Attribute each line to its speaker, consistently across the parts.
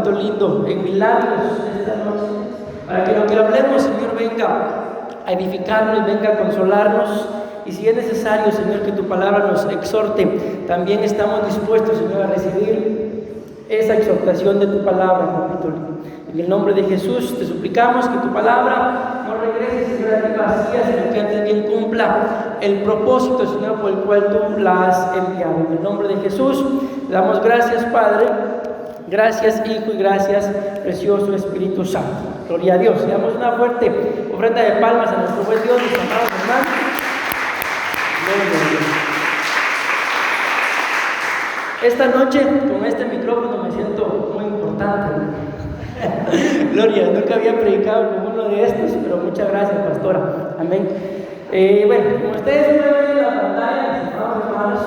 Speaker 1: papito lindo, en mis labios esta noche, para que lo que hablemos, Señor, venga a edificarnos, venga a consolarnos. Y si es necesario, Señor, que tu palabra nos exhorte, también estamos dispuestos, Señor, a recibir esa exhortación de tu palabra, papito lindo. En el nombre de Jesús te suplicamos que tu palabra no regrese, Señor, a ti vacía, sino que antes bien cumpla el propósito, Señor, por el cual tú la has enviado. En el nombre de Jesús le damos gracias, Padre, gracias, Hijo, y gracias, precioso Espíritu Santo. Gloria a Dios. Le damos una fuerte ofrenda de palmas a nuestro buen Dios, mis amados hermanos. Gloria a Dios. Esta noche, con este micrófono, me siento muy importante. Gloria, nunca había predicado con uno de estos, pero muchas gracias, pastora. Amén. Bueno, como ustedes pueden ver en la pantalla, mis amados hermanos,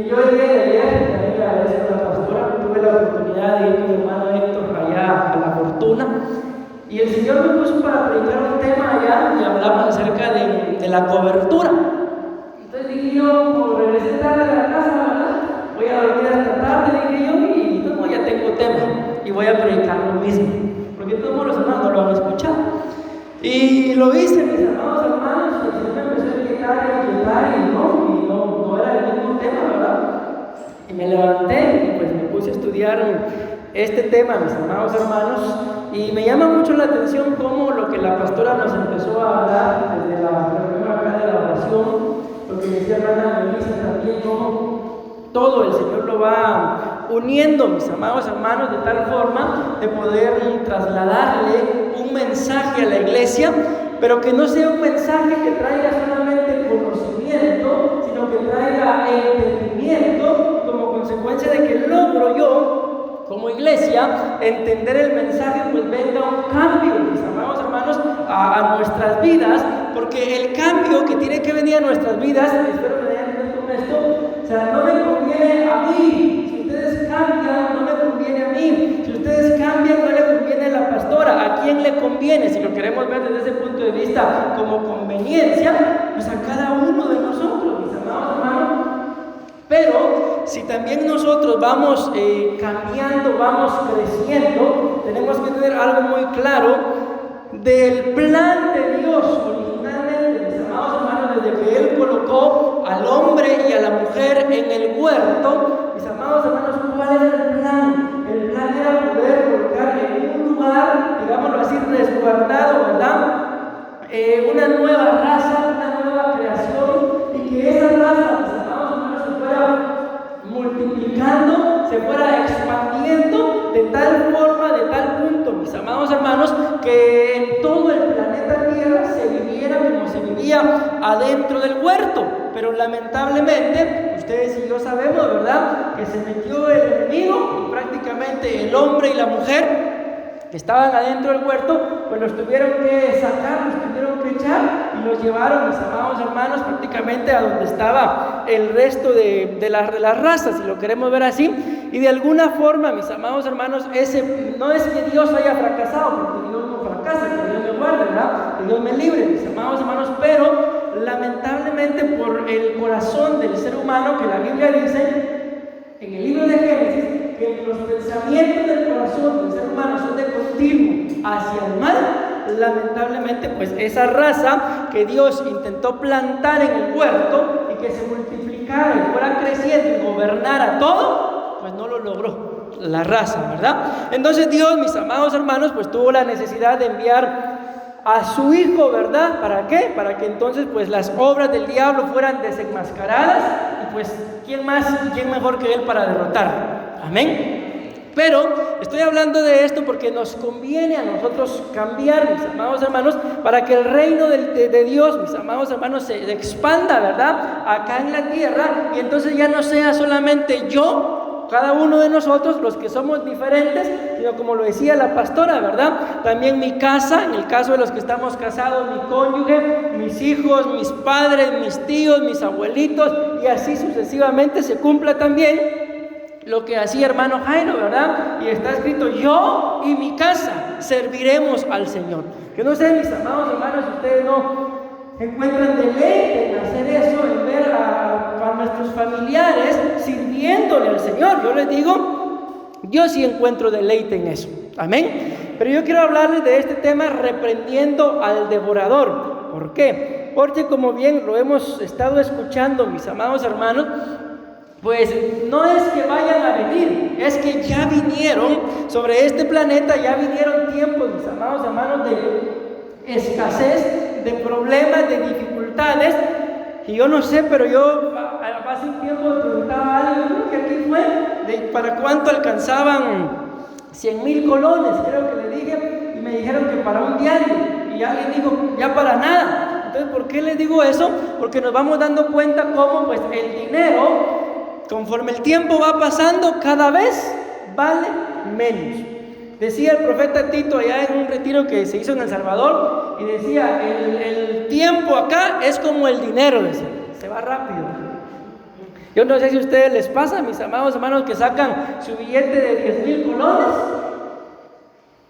Speaker 1: yo el día de ayer, también le agradezco a la pastora, tuve la oportunidad de ir con mi hermano Héctor allá a La Fortuna, y el Señor me puso para predicar un tema allá y hablamos acerca de la cobertura. Entonces dije yo, como regresé tarde a la casa, ¿verdad? Voy a dormir hasta tarde, dije yo, y no, ya tengo tema, y voy a predicar lo mismo, porque todos los hermanos lo han escuchado. Y lo hice, mis amados hermanos, y el Señor me empezó a inquietar, y no era el mismo tema, ¿verdad? Y me levanté y pues me puse a estudiar este tema, mis amados hermanos, y me llama mucho la atención cómo lo que la pastora nos empezó a hablar desde la reunión acá de la oración, lo que decía hermana Melissa también, cómo todo el Señor lo va uniendo, mis amados hermanos, de tal forma de poder trasladarle un mensaje a la iglesia, pero que no sea un mensaje que traiga solamente conocimiento, sino que traiga entendimiento, como consecuencia de que logro yo, como iglesia, entender el mensaje, pues venga un cambio, mis amados hermanos, a nuestras vidas, porque el cambio que tiene que venir a nuestras vidas, espero que me hayan con esto, o sea, no me conviene a mí. Si ustedes cambian, no me conviene a mí. Si ustedes cambian, no le conviene a la pastora. ¿A quién le conviene? Si lo queremos ver desde ese punto de vista como conveniencia, pues a cada uno de nosotros, mis amados hermanos. Pero si también nosotros vamos cambiando, vamos creciendo, tenemos que tener algo muy claro del plan de Dios originalmente, mis amados hermanos, desde que Él colocó al hombre y a la mujer en el huerto. Mis amados hermanos, ¿cuál era el plan? El plan era poder colocar en un lugar, digámoslo así, resguardado, ¿verdad? Una nueva raza, una nueva creación, y que esa raza, mis amados hermanos, se fuera multiplicando, se fuera expandiendo de tal forma, de tal punto, mis amados hermanos, que en todo el planeta Tierra se viviera como se vivía adentro del huerto. Pero lamentablemente, ustedes y yo sabemos, ¿verdad?, que se metió el enemigo y prácticamente el hombre y la mujer que estaban adentro del huerto, pues los tuvieron que sacar, los tuvieron que echar y los llevaron, mis amados hermanos, prácticamente a donde estaba el resto de las razas, si lo queremos ver así. Y de alguna forma, mis amados hermanos, no es que Dios haya fracasado, porque Dios no fracasa, que Dios me guarde, ¿verdad?, que Dios me libre, mis amados hermanos, pero lamentablemente por el corazón del ser humano, que la Biblia dice en el libro de Génesis, que los pensamientos del corazón del ser humano son de continuo hacia el mal, lamentablemente pues esa raza que Dios intentó plantar en el huerto y que se multiplicara y fuera creciendo y gobernara todo, pues no lo logró la raza, ¿verdad? Entonces Dios, mis amados hermanos, pues tuvo la necesidad de enviar a su Hijo, ¿verdad? ¿Para qué? Para que entonces pues las obras del diablo fueran desenmascaradas, y pues ¿quién más y quién mejor que Él para derrotarlo? Amén. Pero estoy hablando de esto porque nos conviene a nosotros cambiar, mis amados hermanos, para que el reino de Dios, mis amados hermanos, se expanda, ¿verdad?, acá en la tierra, y entonces ya no sea solamente yo, cada uno de nosotros, los que somos diferentes, sino como lo decía la pastora, ¿verdad?, también mi casa, en el caso de los que estamos casados, mi cónyuge, mis hijos, mis padres, mis tíos, mis abuelitos, y así sucesivamente se cumpla también lo que hacía hermano Jairo, ¿verdad? Y está escrito: yo y mi casa serviremos al Señor. Que no sé, mis amados hermanos, si ustedes no encuentran deleite en hacer eso, en ver a nuestros familiares sirviéndole al Señor. Yo les digo, Yo sí encuentro deleite en eso. Amén. Pero yo quiero hablarles de este tema, reprendiendo al devorador. ¿Por qué? Porque como bien lo hemos estado escuchando, mis amados hermanos, pues no es que vayan a venir, es que ya vinieron sobre este planeta, ya vinieron tiempos, mis amados hermanos, de escasez, de problemas, de dificultades. Y yo no sé, pero yo hace un tiempo me preguntaba a alguien, creo que aquí fue, para cuánto alcanzaban 100,000 colones, creo que le dije, y me dijeron que para un diario, y alguien dijo, ya para nada. Entonces, ¿por qué les digo eso? Porque nos vamos dando cuenta cómo pues el dinero, conforme el tiempo va pasando, cada vez vale menos. Decía el profeta Tito allá en un retiro que se hizo en El Salvador, y decía, el tiempo acá es como el dinero, decía, se va rápido. Yo no sé si a ustedes les pasa, mis amados hermanos, que sacan su billete de 10,000 colones.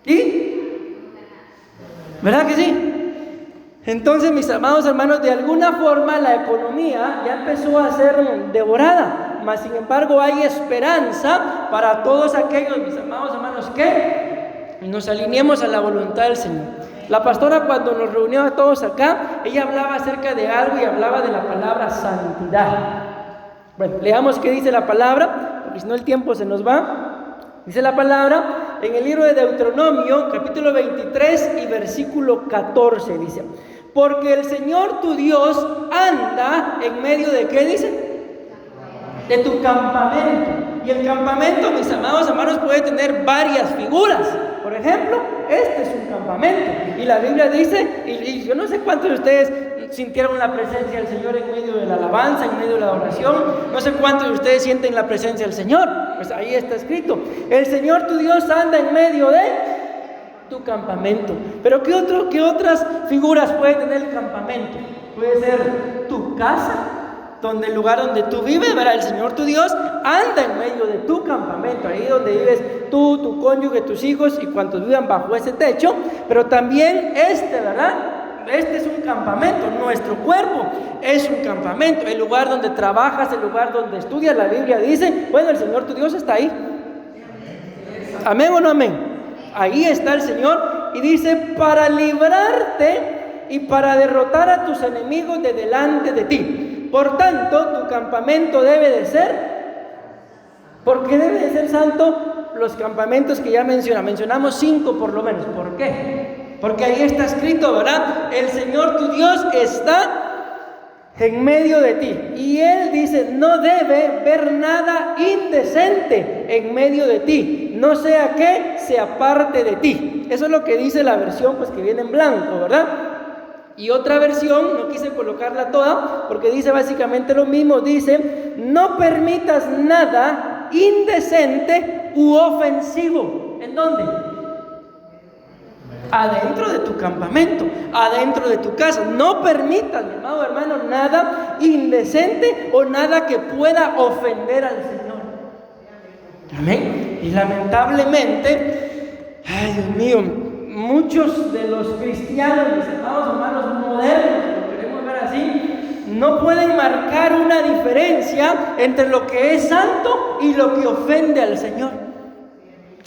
Speaker 1: ¿Y? ¿Verdad que sí? Entonces, mis amados hermanos, de alguna forma la economía ya empezó a ser devorada. Mas, sin embargo, hay esperanza para todos aquellos, mis amados hermanos, que nos alineemos a la voluntad del Señor. La pastora, cuando nos reunió a todos acá, ella hablaba acerca de algo y hablaba de la palabra santidad. Bueno, leamos qué dice la palabra, porque si no el tiempo se nos va. Dice la palabra en el libro de Deuteronomio, capítulo 23 y versículo 14, dice: porque el Señor tu Dios anda en medio de, ¿qué dice? De tu campamento. Y el campamento, mis amados hermanos, puede tener varias figuras. Por ejemplo, este es un campamento. Y la Biblia dice, y yo no sé cuántos de ustedes sintieron la presencia del Señor en medio de la alabanza, en medio de la adoración. No sé cuántos de ustedes sienten la presencia del Señor. Pues ahí está escrito: el Señor tu Dios anda en medio de tu campamento. Pero ¿qué otras figuras puede tener el campamento? Puede ser tu casa, donde el lugar donde tú vives, ¿verdad? El Señor tu Dios anda en medio de tu campamento, ahí donde vives tú, tu cónyuge, tus hijos y cuantos vivan bajo ese techo. Pero también ¿verdad? Este es un campamento, nuestro cuerpo es un campamento, el lugar donde trabajas, el lugar donde estudias. La Biblia dice, bueno, el Señor tu Dios está ahí. ¿Amén o no amén? Ahí está el Señor, y dice, para librarte y para derrotar a tus enemigos de delante de ti. Por tanto, tu campamento debe de ser, ¿por qué debe de ser santo? Los campamentos que ya mencionamos 5 por lo menos. ¿Por qué? Porque ahí está escrito, ¿verdad? El Señor tu Dios está en medio de ti. Y Él dice, no debe ver nada indecente en medio de ti, no sea que se aparte de ti. Eso es lo que dice la versión pues que viene en blanco, ¿verdad? Y otra versión, no quise colocarla toda, porque dice básicamente lo mismo. Dice, no permitas nada indecente u ofensivo. ¿En dónde? Adentro de tu campamento, adentro de tu casa. No permitas, mi amado hermano, nada indecente o nada que pueda ofender al Señor. Amén. Y lamentablemente, ay Dios mío, muchos de los cristianos, mis amados hermanos modernos, lo queremos ver así, no pueden marcar una diferencia entre lo que es santo y lo que ofende al Señor.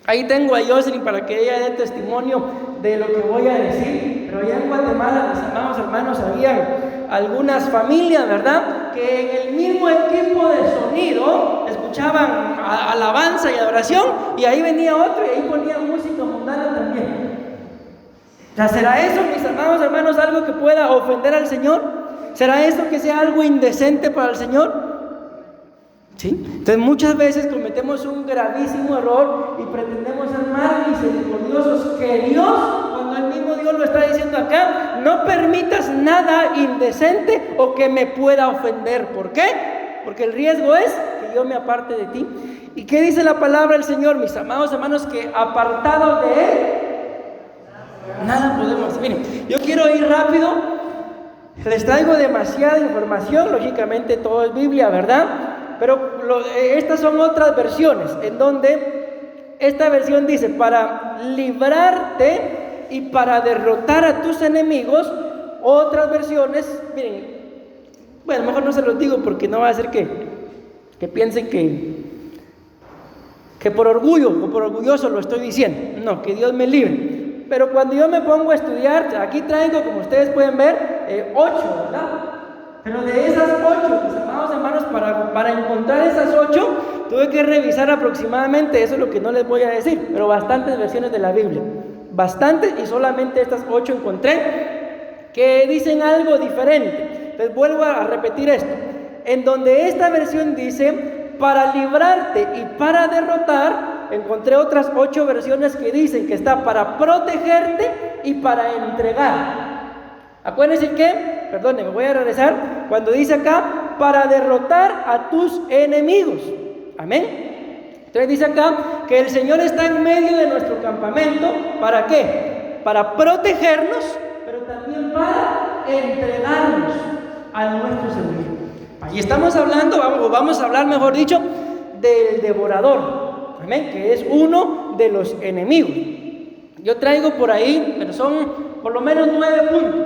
Speaker 1: Ahí tengo a Jocelyn para que ella dé testimonio de lo que voy a decir. Pero allá en Guatemala, mis amados hermanos, habían algunas familias, ¿verdad?, que en el mismo equipo de sonido escuchaban alabanza y adoración, y ahí venía otro y ahí ponían música mundana también. O sea, ¿será eso, mis amados hermanos, algo que pueda ofender al Señor? ¿Será eso que sea algo indecente para el Señor? ¿Sí? Entonces muchas veces cometemos un gravísimo error y pretendemos ser más misericordiosos que Dios, cuando el mismo Dios lo está diciendo acá: no permitas nada indecente o que me pueda ofender. ¿Por qué? Porque el riesgo es que yo me aparte de ti. ¿Y qué dice la palabra del Señor, mis amados hermanos? Que apartados de Él nada podemos hacer. Miren, yo quiero ir rápido, les traigo demasiada información, lógicamente todo es Biblia, ¿verdad? Pero estas son otras versiones, en donde esta versión dice: para librarte y para derrotar a tus enemigos. Otras versiones, miren, bueno, mejor no se los digo porque no va a hacer que piensen que que por orgullo o por orgulloso lo estoy diciendo. No, que Dios me libre. Pero cuando yo me pongo a estudiar, aquí traigo, como ustedes pueden ver, 8, ¿verdad? Pero de esas 8, mis amados hermanos, para encontrar esas 8, tuve que revisar aproximadamente, eso es lo que no les voy a decir, pero bastantes versiones de la Biblia. Bastantes, y solamente estas 8 encontré que dicen algo diferente. Les vuelvo a repetir esto. En donde esta versión dice, para librarte y para derrotar, encontré otras 8 versiones que dicen que está para protegerte y para entregar. Acuérdense que, perdón, me voy a regresar, cuando dice acá, para derrotar a tus enemigos. Amén. Entonces dice acá que el Señor está en medio de nuestro campamento. ¿Para qué? Para protegernos, pero también para entregarnos a nuestros enemigos. Ahí estamos hablando, vamos a hablar, mejor dicho, del devorador. Amén. Que es uno de los enemigos. Yo traigo por ahí, pero son por lo menos 9 puntos.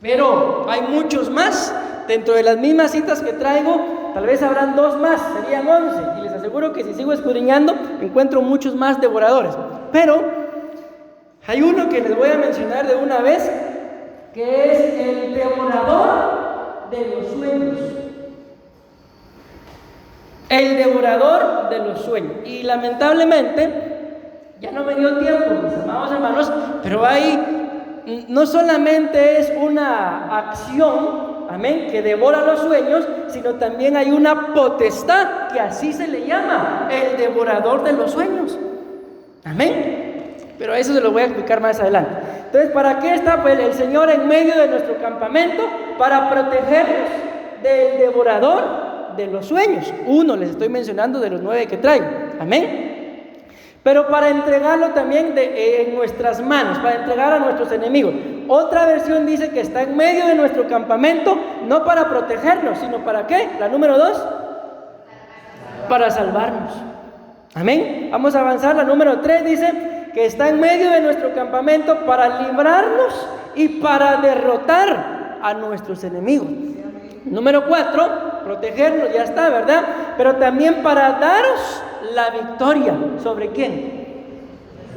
Speaker 1: Pero hay muchos más. Dentro de las mismas citas que traigo, tal vez habrán 2 más, serían 11. Y les aseguro que si sigo escudriñando, encuentro muchos más devoradores. Pero hay uno que les voy a mencionar de una vez, que es el devorador de los sueños. El devorador de los sueños. Y lamentablemente, ya no me dio tiempo, mis amados hermanos, pero no solamente es una acción, amén, que devora los sueños, sino también hay una potestad, que así se le llama, el devorador de los sueños. Amén. Pero eso se lo voy a explicar más adelante. Entonces, ¿para qué está pues el Señor en medio de nuestro campamento? Para protegernos del devorador de los sueños. Uno, les estoy mencionando de los 9 que traigo. Amén. Pero para entregarlo también en nuestras manos, para entregar a nuestros enemigos. Otra versión dice que está en medio de nuestro campamento, no para protegernos, sino ¿para qué? La número 2, para salvarnos. Amén. Vamos a avanzar. La número 3 dice que está en medio de nuestro campamento para librarnos y para derrotar a nuestros enemigos. Número 4, protegernos, ya está, ¿verdad? Pero también para daros la victoria. ¿Sobre quién?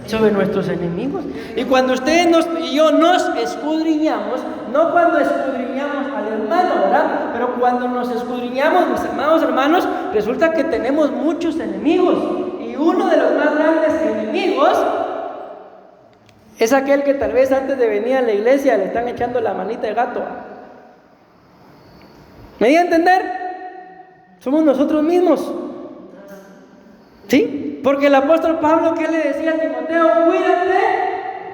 Speaker 1: Sobre nuestros enemigos. Y cuando ustedes y yo nos escudriñamos, no cuando escudriñamos al hermano, ¿verdad? Pero cuando nos escudriñamos, mis amados hermanos, resulta que tenemos muchos enemigos. Y uno de los más grandes enemigos es aquel que tal vez antes de venir a la iglesia le están echando la manita de gato. ¿Me di a entender? Somos nosotros mismos. ¿Sí? Porque el apóstol Pablo, ¿qué le decía a Timoteo? Cuídate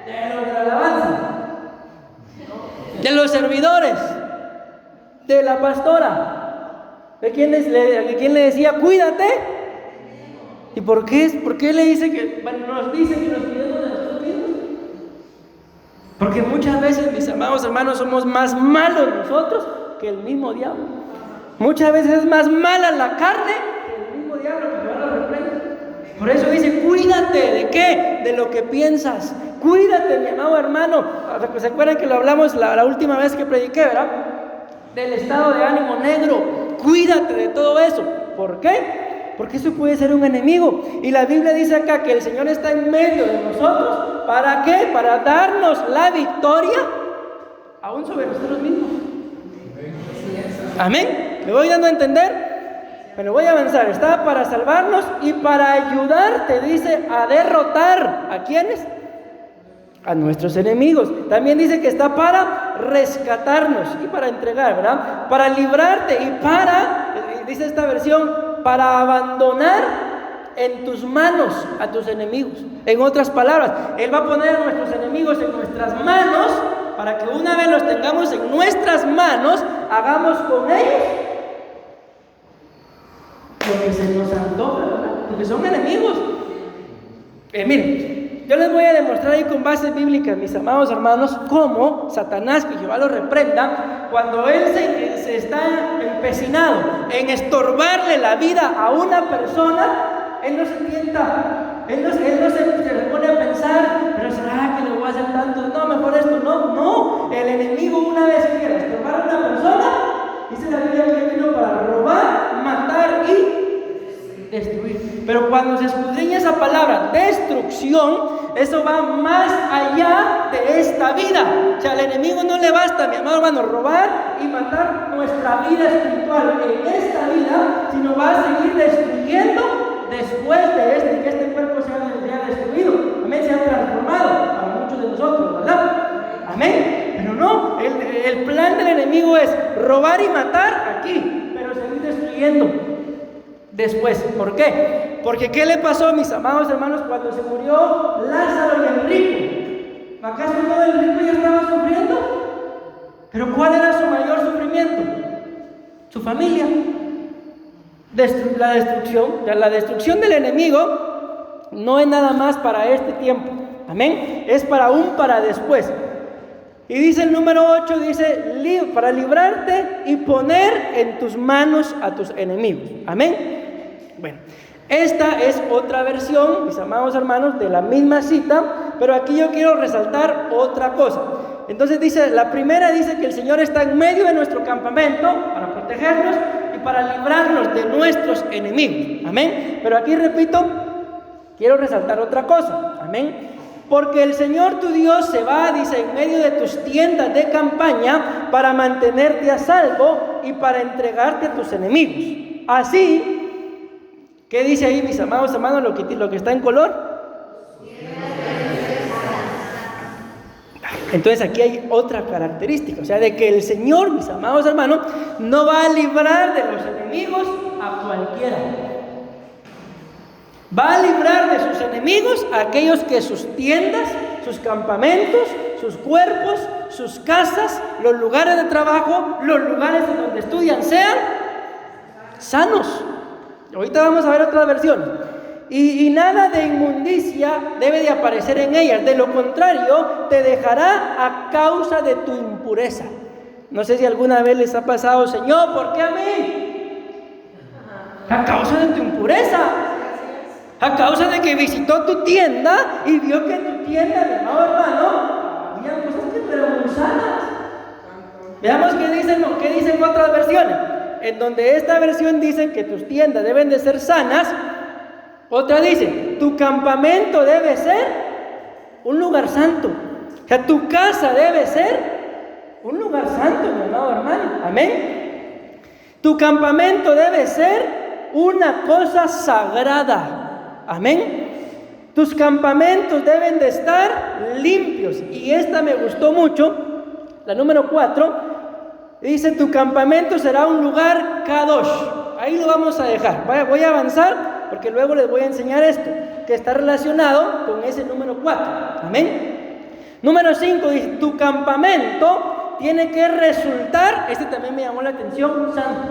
Speaker 1: de los de la alabanza, de los servidores, de la pastora. ¿De quién le decía? Cuídate. ¿Y por qué le dice que nos dice que nos cuidemos de nosotros mismos? Porque muchas veces, mis amados hermanos, somos más malos nosotros que el mismo diablo. Muchas veces es más mala la carne que el mismo diablo que te va a reprender. Por eso dice, cuídate. ¿De qué? De lo que piensas. Cuídate, mi amado hermano. ¿Se acuerdan que lo hablamos la última vez que prediqué, verdad? Del estado de ánimo negro. Cuídate de todo eso. ¿Por qué? Porque eso puede ser un enemigo. Y la Biblia dice acá que el Señor está en medio de nosotros. ¿Para qué? Para darnos la victoria aún sobre nosotros mismos. Amén. ¿Me voy dando a entender? Bueno, voy a avanzar. Está para salvarnos y para ayudarte, dice, a derrotar. ¿A quiénes? A nuestros enemigos. También dice que está para rescatarnos y para entregar, ¿verdad? Para librarte y dice esta versión, para abandonar en tus manos a tus enemigos. En otras palabras, Él va a poner a nuestros enemigos en nuestras manos para que una vez los tengamos en nuestras manos, hagamos con ellos lo que se nos antoja, ¿verdad? Porque son enemigos. Miren, yo les voy a demostrar ahí con bases bíblicas, mis amados hermanos, cómo Satanás, que Jehová lo reprenda, cuando él se está empecinado en estorbarle la vida a una persona, él no se tienta, él no se pone a pensar, pero ¿será que le voy a hacer tanto? No, mejor esto, no. El enemigo, una vez quiere estorbar a una persona, dice la Biblia que vino para robar, matar y destruir. Pero cuando se escudriña esa palabra, destrucción, eso va más allá de esta vida. O sea, al enemigo no le basta, mi amado hermano, robar y matar nuestra vida espiritual en esta vida, sino va a seguir destruyendo después de que este cuerpo sea destruido. Amén, se ha transformado para muchos de nosotros, ¿verdad? Amén. Pero no, el plan del enemigo es robar y matar aquí, pero seguir destruyendo después. ¿Por qué? Porque ¿qué le pasó, mis amados hermanos, cuando se murió Lázaro y el rico? ¿Acaso no el rico ya estaba sufriendo? Pero ¿cuál era su mayor sufrimiento? Su familia. La destrucción del enemigo no es nada más para este tiempo. Amén. Es para después. Y dice el número 8, dice, para librarte y poner en tus manos a tus enemigos. Amén. Bueno, esta es otra versión, mis amados hermanos, de la misma cita, pero aquí yo quiero resaltar otra cosa. Entonces la primera dice que el Señor está en medio de nuestro campamento para protegernos y para librarnos de nuestros enemigos. Amén. Pero aquí repito, quiero resaltar otra cosa. Amén. Porque el Señor tu Dios se va, dice, en medio de tus tiendas de campaña para mantenerte a salvo y para entregarte a tus enemigos. Así, ¿qué dice ahí, mis amados hermanos, lo que está en color? Entonces aquí hay otra característica, o sea, de que el Señor, mis amados hermanos, no va a librar de los enemigos a cualquiera. Va a librar de sus enemigos a aquellos que sus tiendas, sus campamentos, sus cuerpos, sus casas, los lugares de trabajo, los lugares en donde estudian sean sanos. Ahorita vamos a ver otras versiones. Y nada de inmundicia debe de aparecer en ellas. De lo contrario, te dejará a causa de tu impureza. No sé si alguna vez les ha pasado, Señor, ¿por qué a mí? A causa de tu impureza. A causa de que visitó tu tienda y vio que en tu tienda, mi amado hermano, había cosas que eran muy sanas. Veamos qué dicen otras versiones. En donde esta versión dice que tus tiendas deben de ser sanas, otra dice, tu campamento debe ser un lugar santo. O sea, tu casa debe ser un lugar santo, mi amado hermano. Amén. Tu campamento debe ser una cosa sagrada. Amén. Tus campamentos deben de estar limpios. Y esta me gustó mucho, la número 4. Dice, tu campamento será un lugar kadosh. Ahí lo vamos a dejar. Voy a avanzar porque luego les voy a enseñar esto, que está relacionado con ese número 4. Amén. Número 5 dice, tu campamento tiene que resultar, este también me llamó la atención, santo.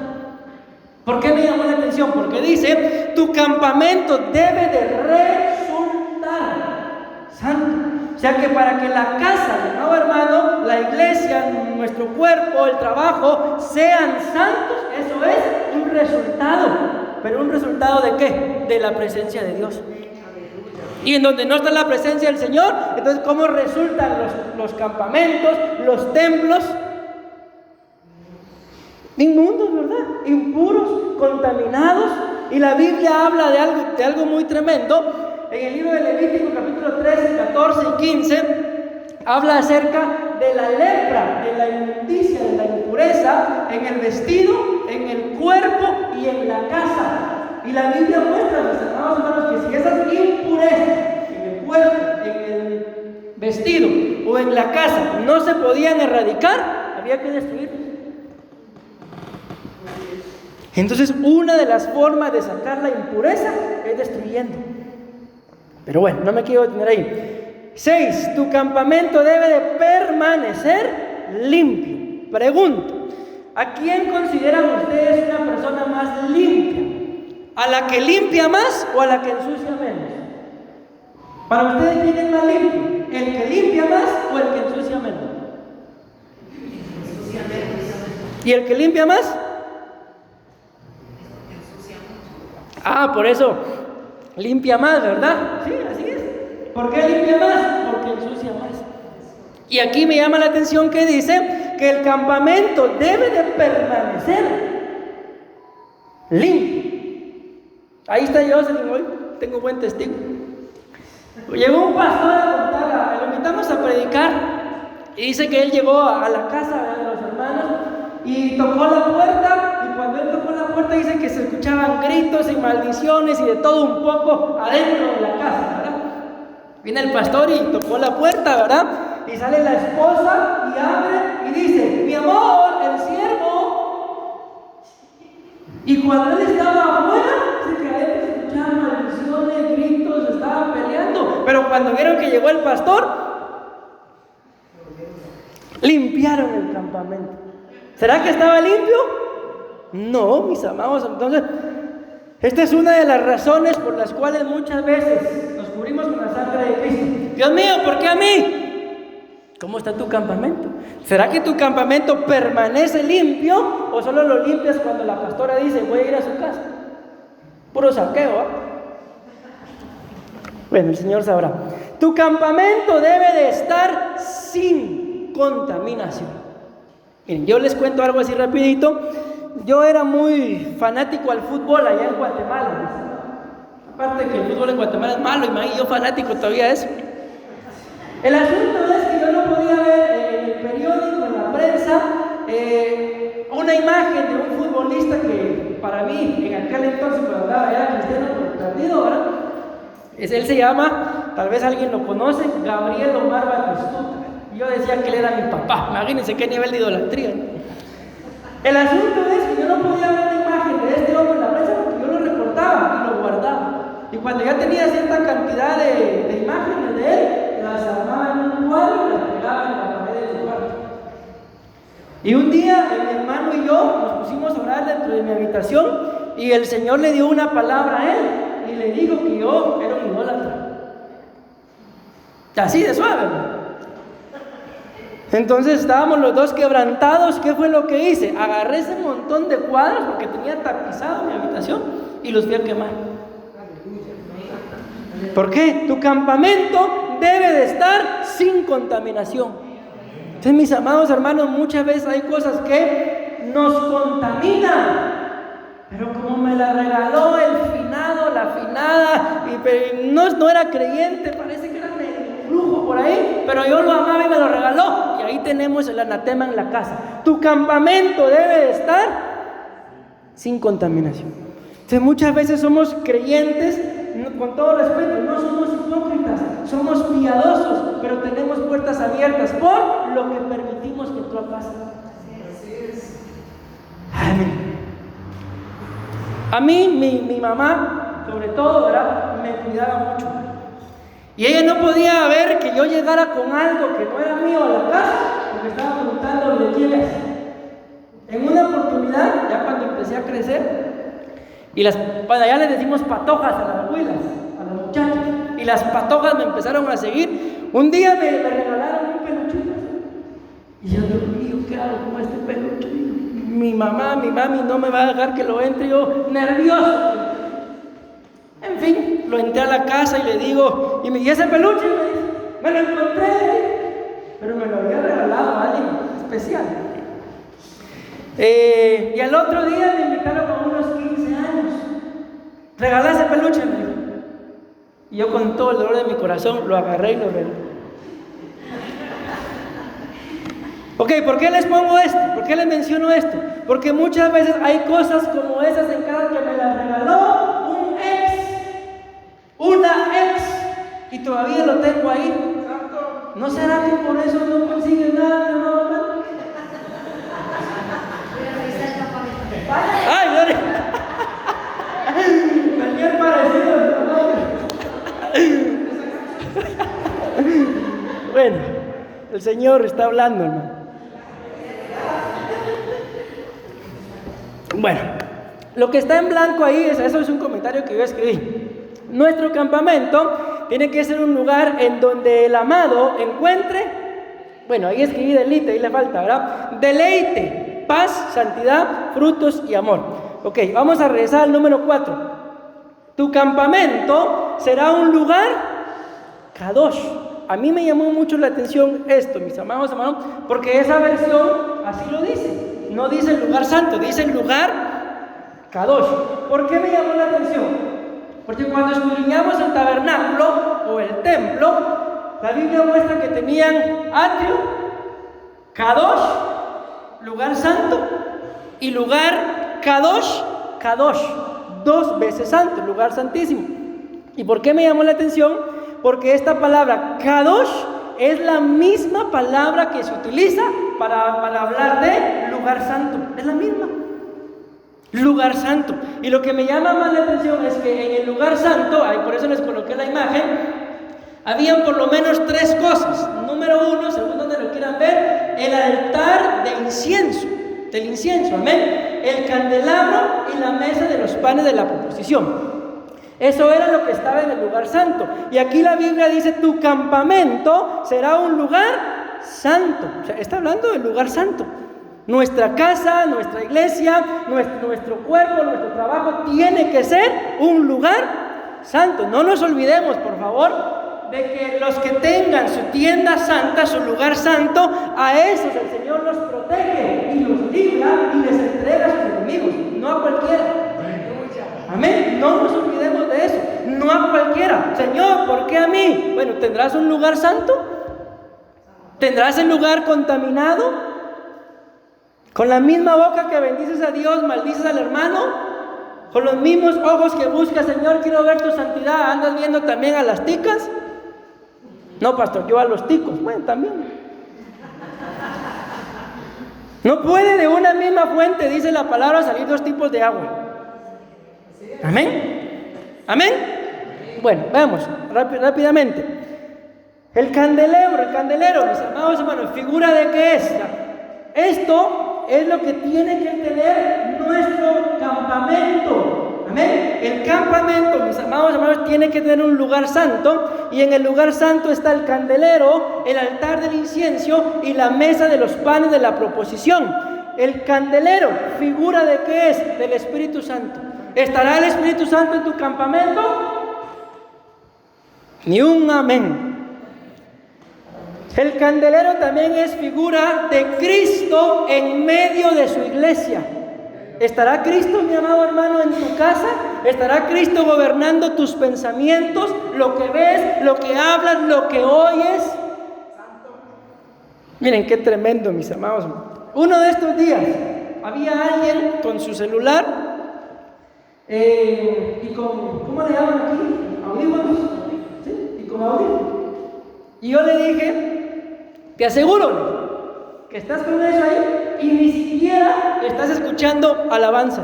Speaker 1: ¿Por qué me llamó la atención? Porque dice, tu campamento debe de resultar santo. O sea que para que la casa, mi amado hermano, la iglesia, nuestro cuerpo, el trabajo, sean santos, eso es un resultado. ¿Pero un resultado de qué? De la presencia de Dios. Y en donde no está la presencia del Señor, entonces ¿cómo resultan los campamentos, los templos? Inmundos, ¿verdad? Impuros, contaminados. Y la Biblia habla de algo muy tremendo. En el libro de Levítico, capítulo 13, 14 y 15, habla acerca de la lepra, de la inmundicia, de la impureza en el vestido, en el cuerpo y en la casa. Y la Biblia muestra, mis amados hermanos, que si esas impurezas en el cuerpo, en el vestido o en la casa no se podían erradicar, había que destruirlos. Entonces, una de las formas de sacar la impureza es destruyendo. Pero bueno, no me quiero detener ahí. 6. Tu campamento debe de permanecer limpio. Pregunto, ¿a quién consideran ustedes una persona más limpia? ¿A la que limpia más o a la que ensucia menos? Para ustedes, ¿quién es más limpio? ¿El que limpia más o el que ensucia menos? ¿Y el que limpia más? Ah, por eso limpia más, ¿verdad? Sí, así es. ¿Por qué limpia más? Porque ensucia más. Y aquí me llama la atención que dice que el campamento debe de permanecer limpio. O Ahí está Jocelyn hoy, tengo buen testigo. Llegó un pastor a contar, lo invitamos a predicar, y dice que él llegó a la casa de los hermanos y tocó la puerta, y cuando él tocó la puerta dice que se escuchaban gritos y maldiciones y de todo un poco adentro de la casa, ¿verdad? Viene el pastor y tocó la puerta, ¿verdad? Y sale la esposa y abre y dice: mi amor, el siervo. Y cuando él estaba afuera, dice que adentro se escuchaban maldiciones, gritos, estaban peleando. Pero cuando vieron que llegó el pastor, limpiaron el campamento. ¿Será que estaba limpio? No, mis amados. Entonces, esta es una de las razones por las cuales muchas veces nos cubrimos con la sangre de Cristo. Dios mío, ¿por qué a mí? ¿Cómo está tu campamento? ¿Será que tu campamento permanece limpio o solo lo limpias cuando la pastora dice voy a ir a su casa? Puro saqueo, ¿eh? Bueno, el Señor sabrá. Tu campamento debe de estar sin contaminación. Miren, yo les cuento algo así rapidito. Yo era muy fanático al fútbol allá en Guatemala. Aparte de que el fútbol en Guatemala es malo, y yo fanático todavía de eso. El asunto es que yo no podía ver en el periódico, en la prensa, una imagen de un futbolista que para mí, en aquel entonces, cuando andaba era cristiano perdido, ¿verdad? Él se llama, tal vez alguien lo conoce, Gabriel Omar Batistuta. Yo decía que él era mi papá. Imagínense qué nivel de idolatría, ¿no? El asunto es que yo no podía ver la imagen de este hombre en la prensa porque yo lo recortaba y lo guardaba. Y cuando ya tenía cierta cantidad de imágenes de él, las armaba en un cuadro y las pegaba en la pared de su cuarto. Y un día mi hermano y yo nos pusimos a orar dentro de mi habitación y el Señor le dio una palabra a él y le dijo que yo era un idólatra. Así de suave, ¿no? Entonces estábamos los dos quebrantados. ¿Qué fue lo que hice? Agarré ese montón de cuadros porque tenía tapizado mi habitación y los fui a quemar. ¿Por qué? Tu campamento debe de estar sin contaminación. Entonces, mis amados hermanos, muchas veces hay cosas que nos contaminan. Pero como me la regaló el finado, la finada, y no era creyente, parece que era medio brujo por ahí, pero yo lo amaba y me lo regaló. Y ahí tenemos el anatema en la casa. Tu campamento debe de estar sin contaminación. Entonces, muchas veces somos creyentes, con todo respeto, no somos hipócritas, somos piadosos, pero tenemos puertas abiertas por lo que permitimos que entró a casa. Amén. A mí, mi mamá, sobre todo, ¿verdad?, me cuidaba mucho. Y ella no podía ver que yo llegara con algo que no era mío a la casa, porque estaba preguntando de quién es. En una oportunidad, ya cuando empecé a crecer, y ya les decimos patojas a las abuelas, a las muchachas, y las patojas me empezaron a seguir. Un día me regalaron un peluchito, y yo, Dios mío, ¿qué hago con este peluche? Mi mami no me va a dejar que lo entre, yo nervioso. En fin, lo entré a la casa y le digo, ¿y ese peluche? Me lo encontré, pero me lo había regalado a alguien especial. Y al otro día me invitaron a unos 15 años. Regalá ese peluche, me dijo. Y yo, con todo el dolor de mi corazón, lo agarré y lo regalé. Ok, ¿por qué les pongo esto? ¿Por qué les menciono esto? Porque muchas veces hay cosas como esas en casa que me las regaló una ex, y todavía lo tengo ahí. ¿No será que por eso no consigues nada, mi amado hermano? ¡Ay, gloria! Cualquier parecido, bueno, el Señor está hablando, hermano. Bueno, lo que está en blanco ahí, eso es un comentario que yo escribí. Nuestro campamento tiene que ser un lugar en donde el amado encuentre, bueno, ahí escribí deleite, ahí le falta, ¿verdad? Deleite, paz, santidad, frutos y amor. Ok, vamos a regresar al número 4. Tu campamento será un lugar kadosh. A mí me llamó mucho la atención esto, mis amados hermanos, porque esa versión así lo dice. No dice el lugar santo, dice el lugar kadosh. ¿Por qué me llamó la atención? Porque cuando escudriñamos el tabernáculo o el templo, la Biblia muestra que tenían atrio, kadosh, lugar santo, y lugar kadosh, kadosh, 2 veces santo, lugar santísimo. ¿Y por qué me llamó la atención? Porque esta palabra kadosh es la misma palabra que se utiliza para hablar de lugar santo. Es la misma. Lugar santo. Y lo que me llama más la atención es que en el lugar santo, por eso les coloqué la imagen, habían por lo menos 3 cosas. Número 1, según donde lo quieran ver, el altar de incienso, del incienso, amén. El candelabro y la mesa de los panes de la proposición. Eso era lo que estaba en el lugar santo. Y aquí la Biblia dice: tu campamento será un lugar santo. O sea, está hablando del lugar santo. Nuestra casa, nuestra iglesia, nuestro cuerpo, nuestro trabajo tiene que ser un lugar santo. No nos olvidemos, por favor, de que los que tengan su tienda santa, su lugar santo, a esos el Señor los protege y los libra y les entrega a sus enemigos, no a cualquiera. Amén, no nos olvidemos de eso, no a cualquiera. Señor, ¿por qué a mí? Bueno, ¿tendrás un lugar santo? ¿Tendrás el lugar contaminado? Con la misma boca que bendices a Dios, maldices al hermano. Con los mismos ojos que buscas: Señor, quiero ver tu santidad, ¿andas viendo también a las ticas? No, pastor, yo a los ticos. Bueno, también. No puede de una misma fuente, dice la palabra, salir 2 tipos de agua. Amén. Amén. Bueno, veamos rápidamente. El candelero, mis amados hermanos, ¿figura de qué es? Esto es lo que tiene que tener nuestro campamento. Amén. El campamento, mis amados hermanos, tiene que tener un lugar santo. Y en el lugar santo está el candelero, el altar del incienso y la mesa de los panes de la proposición. El candelero, ¿figura de qué es? Del Espíritu Santo. ¿Estará el Espíritu Santo en tu campamento? Ni un amén. El candelero también es figura de Cristo en medio de su iglesia. ¿Estará Cristo, mi amado hermano, en tu casa? ¿Estará Cristo gobernando tus pensamientos, lo que ves, lo que hablas, lo que oyes? Miren qué tremendo, mis amados. Uno de estos días había alguien con su celular y con, ¿cómo le llaman aquí? Audífonos. ¿Sí? Y con audífonos. Y yo le dije: te aseguro que estás con eso ahí y ni siquiera estás escuchando alabanza.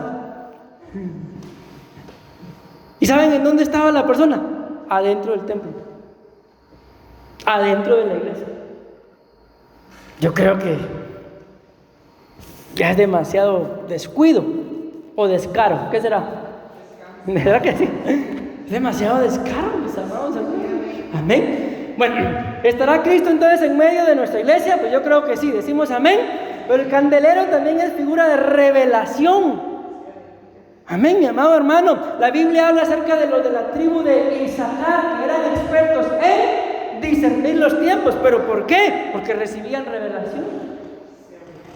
Speaker 1: ¿Y saben en dónde estaba la persona? Adentro del templo, adentro de la iglesia. Yo creo que ya es demasiado descuido o descaro. ¿Qué será? ¿Verdad que sí? Es demasiado descaro, mis amados hermanos. Amén. Bueno, ¿estará Cristo entonces en medio de nuestra iglesia? Pues yo creo que sí, decimos amén. Pero el candelero también es figura de revelación. Amén, mi amado hermano. La Biblia habla acerca de los de la tribu de Isaacar, que eran expertos en discernir los tiempos. ¿Pero por qué? Porque recibían revelación.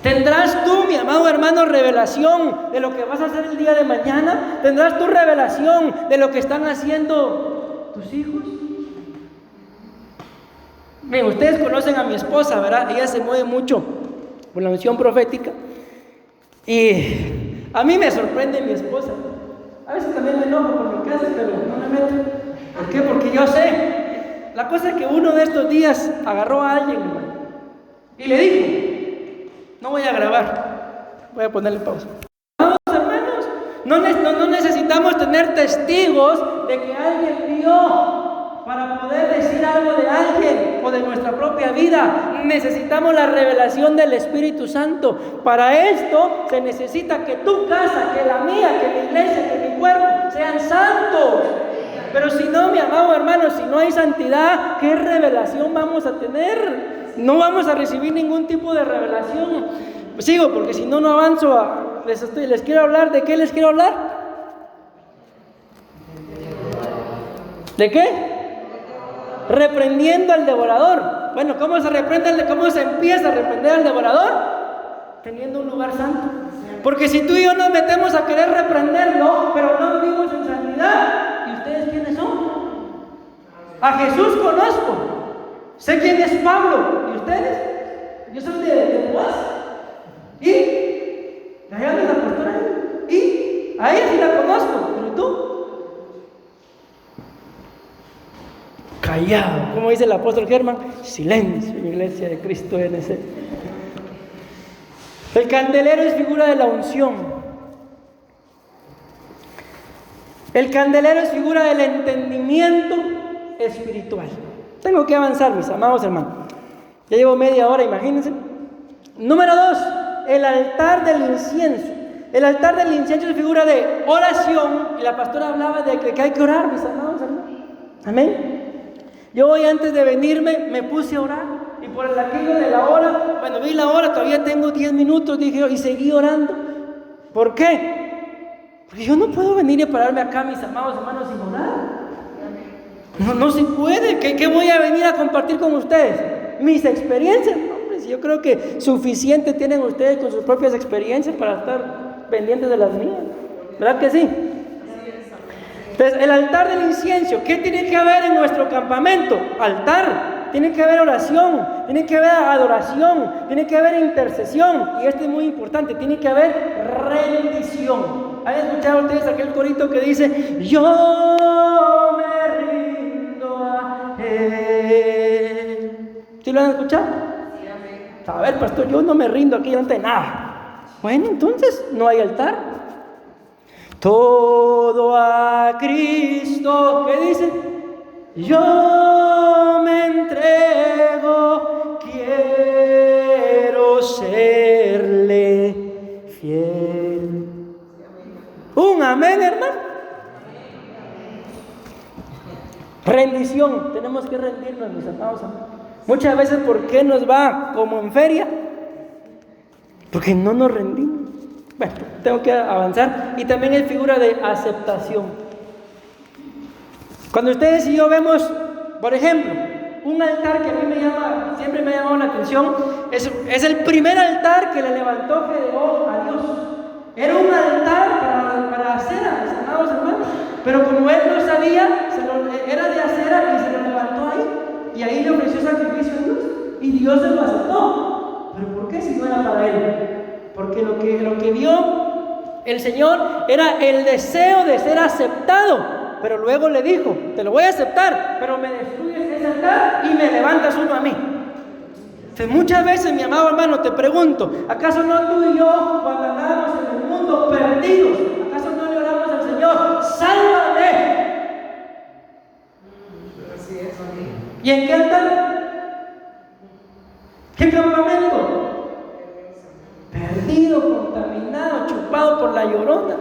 Speaker 1: ¿Tendrás tú, mi amado hermano, revelación de lo que vas a hacer el día de mañana? ¿Tendrás tu revelación de lo que están haciendo tus hijos? Bien, ustedes conocen a mi esposa, ¿verdad? Ella se mueve mucho por la unción profética. Y a mí me sorprende mi esposa. A veces también me enojo por lo que hace, pero no me meto. ¿Por qué? Porque yo sé. La cosa es que uno de estos días agarró a alguien y le dijo: no voy a grabar, voy a ponerle pausa. Vamos, hermanos, no necesitamos tener testigos de que alguien vio para poder decir algo de alguien o de nuestra propia vida. Necesitamos la revelación del Espíritu Santo. Para esto se necesita que tu casa, que la mía, que mi iglesia, que mi cuerpo sean santos. Pero si no, mi amado hermano, si no hay santidad, ¿qué revelación vamos a tener? No vamos a recibir ningún tipo de revelación. Sigo, porque si no, no avanzo. Les quiero hablar. ¿De qué les quiero hablar? ¿De qué? Reprendiendo al devorador. Bueno, ¿cómo se empieza a reprender al devorador? Teniendo un lugar santo. Porque si tú y yo nos metemos a querer reprenderlo, pero no vivimos en santidad, y ustedes A Jesús conozco. Sé quién es Pablo. ¿Y ustedes? Yo soy de Boaz. ¿Y? Allá anda la pastora. ¿Y? A ella sí la conozco. ¿Pero tú? Callado. Como dice el apóstol Germán, silencio, Iglesia de Cristo NC. El candelero es figura de la unción. El candelero es figura del entendimiento espiritual. Tengo que avanzar, mis amados hermanos. Ya llevo media hora, imagínense. Número 2, el altar del incienso. El altar del incienso es figura de oración. Y la pastora hablaba de que hay que orar, mis amados hermanos. Amén. Yo hoy antes de venirme me puse a orar. Y por el aquello de la hora, bueno, vi la hora, todavía tengo 10 minutos, dije yo, y seguí orando. ¿Por qué? Porque yo no puedo venir y pararme acá, mis amados hermanos, sin orar. No se puede. ¿Qué voy a venir a compartir con ustedes? Mis experiencias. Hombre, yo creo que suficiente tienen ustedes con sus propias experiencias para estar pendientes de las mías. ¿Verdad que sí? Entonces, el altar del incienso, ¿qué tiene que haber en nuestro campamento? Altar. Tiene que haber oración, tiene que haber adoración, tiene que haber intercesión. Y esto es muy importante, tiene que haber rendición. ¿Han escuchado ustedes aquel corito que dice: yo me rindo a Él? ¿Sí lo han escuchado? A ver, pastor, yo no me rindo aquí, yo no tengo nada. Bueno, entonces no hay altar. Todo a Cristo, ¿qué dice? Yo me entrego, quiero serle fiel. Un amén, hermano. Rendición, tenemos que rendirnos, mis amados. Muchas veces, ¿por qué nos va como en feria? Porque no nos rendimos. Bueno, tengo que avanzar. Y también es figura de aceptación. Cuando ustedes y yo vemos, por ejemplo, un altar que a mí siempre me ha llamado la atención, es el primer altar que le levantó Gedeón a Dios. Era un altar para acera, mis amados hermanos, pero como él no sabía, era de acera y se lo levantó ahí, y ahí le ofreció sacrificio a Dios, y Dios se lo aceptó. ¿Pero por qué si no era para él? Porque lo que vio el Señor era el deseo de ser aceptado. Pero luego le dijo: te lo voy a aceptar, pero me destruyes ese altar y me levantas uno a mí. Entonces, muchas veces, mi amado hermano, te pregunto: ¿acaso no tú y yo, cuando andábamos en el mundo perdidos, acaso no le oramos al Señor: sálvame? ¿Y en qué altar? ¿Qué campamento? Perdido, contaminado, chupado por la llorona.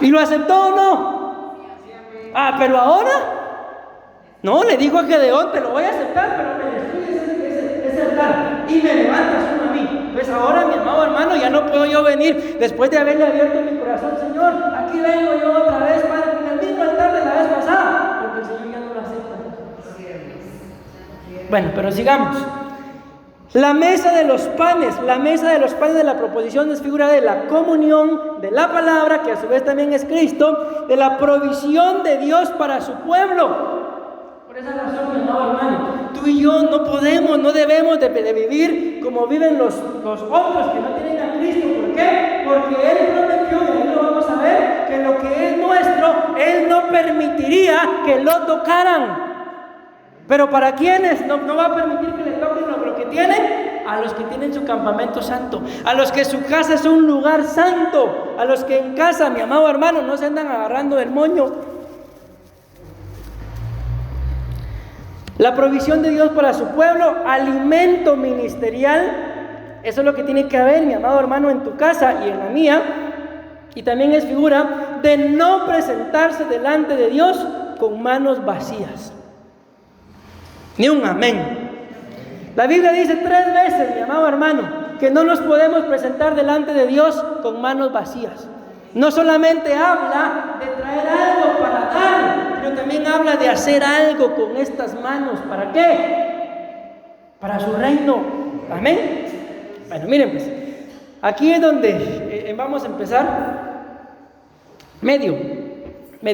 Speaker 1: ¿Y lo aceptó o no? Pero ahora no, le dijo a Gedeón: te lo voy a aceptar, pero me destruyes ese altar y me levantas uno a mí. Pues ahora, mi amado hermano, ya no puedo yo venir después de haberle abierto mi corazón: Señor, aquí vengo yo otra vez, Padre, con el mismo altar de la vez pasada, porque el Señor ya no lo acepta. Bueno, pero sigamos. La mesa de los panes de la proposición es figura de la comunión, de la palabra, que a su vez también es Cristo, de la provisión de Dios para su pueblo. Por esa razón, mi amado hermano, tú y yo no debemos de vivir como viven los otros que no tienen a Cristo. ¿Por qué? Porque Él prometió, y ahí lo vamos a ver, que lo que es nuestro, Él no permitiría que lo tocaran. Pero ¿para quiénes? No va a permitir que le toquen lo que tienen. A los que tienen su campamento santo, a los que su casa es un lugar santo, a los que en casa, mi amado hermano, no se andan agarrando del moño. La provisión de Dios para su pueblo, alimento ministerial, eso es lo que tiene que haber, mi amado hermano, en tu casa y en la mía. Y también es figura de no presentarse delante de Dios con manos vacías. Ni un amén. La Biblia dice 3 veces, mi amado hermano, que no nos podemos presentar delante de Dios con manos vacías. No solamente habla de traer algo para dar, pero también habla de hacer algo con estas manos. ¿Para qué? Para su reino. Amén. Bueno, miren pues, aquí es donde vamos a empezar. Medio,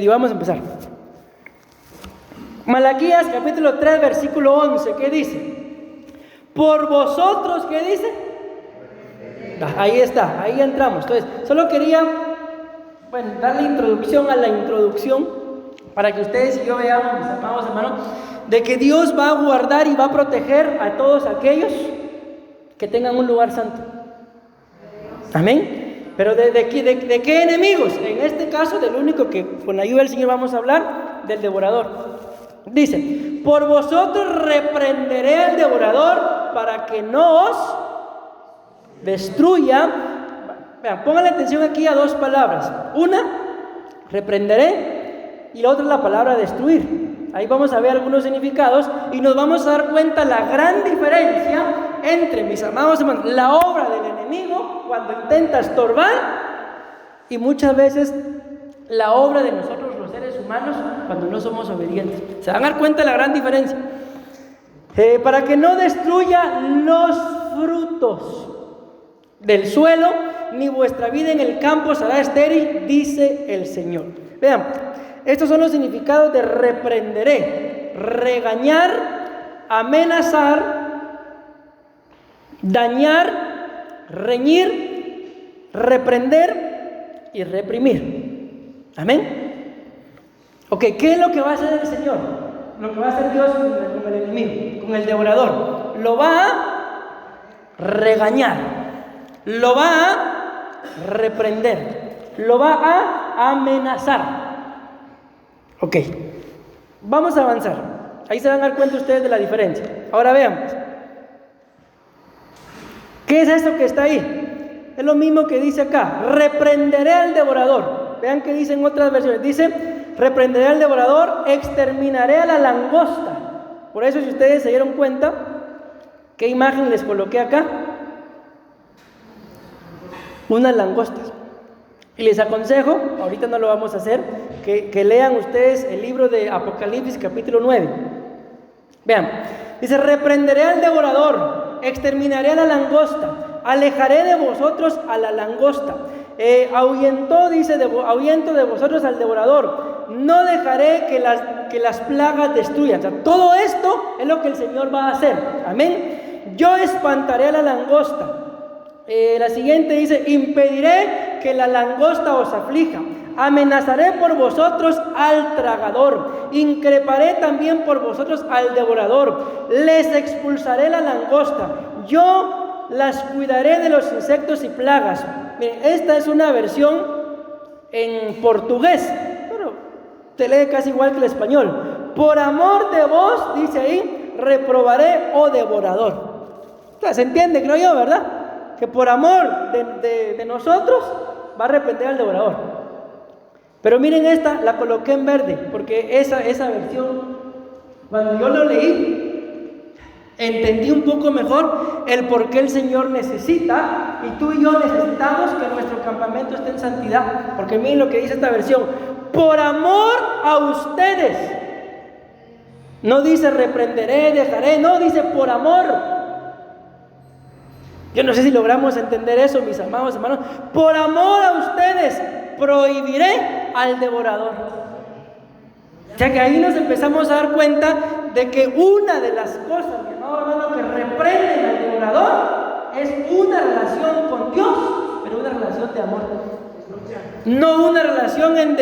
Speaker 1: vamos a empezar. Malaquías capítulo 3, versículo 11, ¿qué dice? Por vosotros, ¿qué dice? Ahí está, ahí entramos. Entonces, solo quería, darle introducción a la introducción para que ustedes y yo veamos, mis amados hermanos, de que Dios va a guardar y va a proteger a todos aquellos que tengan un lugar santo. Amén. Pero ¿de qué enemigos? En este caso, del único que con la ayuda del Señor vamos a hablar, del devorador. Dice, por vosotros reprenderé al devorador para que no os destruya. Vean, pónganle atención aquí a dos palabras. Una, reprenderé, y la otra es la palabra destruir. Ahí vamos a ver algunos significados y nos vamos a dar cuenta la gran diferencia entre, mis amados hermanos, la obra del enemigo cuando intenta estorbar y muchas veces la obra de nosotros los seres humanos cuando no somos obedientes. Se van a dar cuenta de la gran diferencia. Para que no destruya los frutos del suelo, ni vuestra vida en el campo será estéril, dice el Señor. Vean, estos son los significados de reprenderé: regañar, amenazar, dañar, reñir, reprender y reprimir. Amén. Ok, ¿qué es lo que va a hacer el Señor? Lo que va a hacer Dios con el enemigo, con el devorador. Lo va a regañar, lo va a reprender, lo va a amenazar. Ok, vamos a avanzar. Ahí se van a dar cuenta ustedes de la diferencia. Ahora veamos. ¿Qué es esto que está ahí? Es lo mismo que dice acá: reprenderé al devorador. Vean que dice en otras versiones. Dice: reprenderé al devorador, exterminaré a la langosta. Por eso, si ustedes se dieron cuenta, ¿qué imagen les coloqué acá? Unas langostas. Y les aconsejo, ahorita no lo vamos a hacer, que lean ustedes el libro de Apocalipsis capítulo 9. Vean, dice: reprenderé al devorador, exterminaré a la langosta, alejaré de vosotros a la langosta. Ahuyentó, dice, ahuyento de vosotros al devorador, no dejaré que las plagas destruyan. O sea, todo esto es lo que el Señor va a hacer. Amén. Yo espantaré a la langosta. La siguiente dice: impediré que la langosta os aflija, amenazaré por vosotros al tragador, increparé también por vosotros al devorador, les expulsaré la langosta, yo las cuidaré de los insectos y plagas. Miren, esta es una versión en portugués, pero te lee casi igual que el español. Por amor de vos, dice ahí, reprobaré, oh devorador. Entonces, se entiende, creo yo, ¿verdad? Que por amor de nosotros va a reprender al devorador. Pero miren, esta la coloqué en verde porque esa versión, cuando yo lo leí, entendí un poco mejor el por qué el Señor necesita, y tú y yo necesitamos, que nuestro campamento esté en santidad. Porque miren lo que dice esta versión: por amor a ustedes. No dice reprenderé, dejaré, no, dice por amor. Yo no sé si logramos entender eso, mis amados hermanos. Por amor a ustedes, prohibiré al devorador. O sea que ahí nos empezamos a dar cuenta de que una de las cosas, mi amado hermano, que reprenden al devorador es una relación con Dios, pero una relación de amor. No una relación en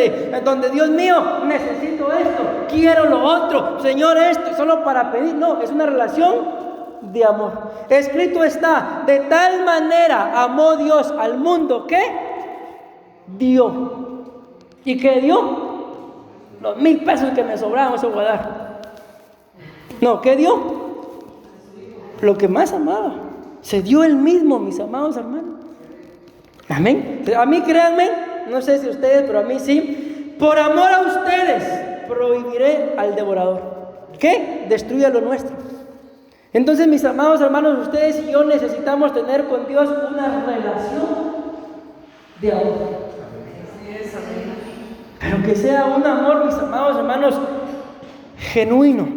Speaker 1: donde, Dios mío, necesito esto, quiero lo otro, Señor, esto, solo para pedir. No, es una relación de amor. Escrito está: de tal manera amó Dios al mundo que dio. ¿Y qué dio? Los 1,000 pesos que me sobraban, eso voy a dar. No, ¿qué dio? Lo que más amaba. Se dio él mismo, mis amados hermanos. Amén. A mí, créanme, no sé si ustedes, pero a mí sí. Por amor a ustedes, prohibiré al devorador. ¿Qué? Destruya lo nuestro. Entonces, mis amados hermanos, ustedes y yo necesitamos tener con Dios una relación de amor. Pero que sea un amor, mis amados hermanos, genuino.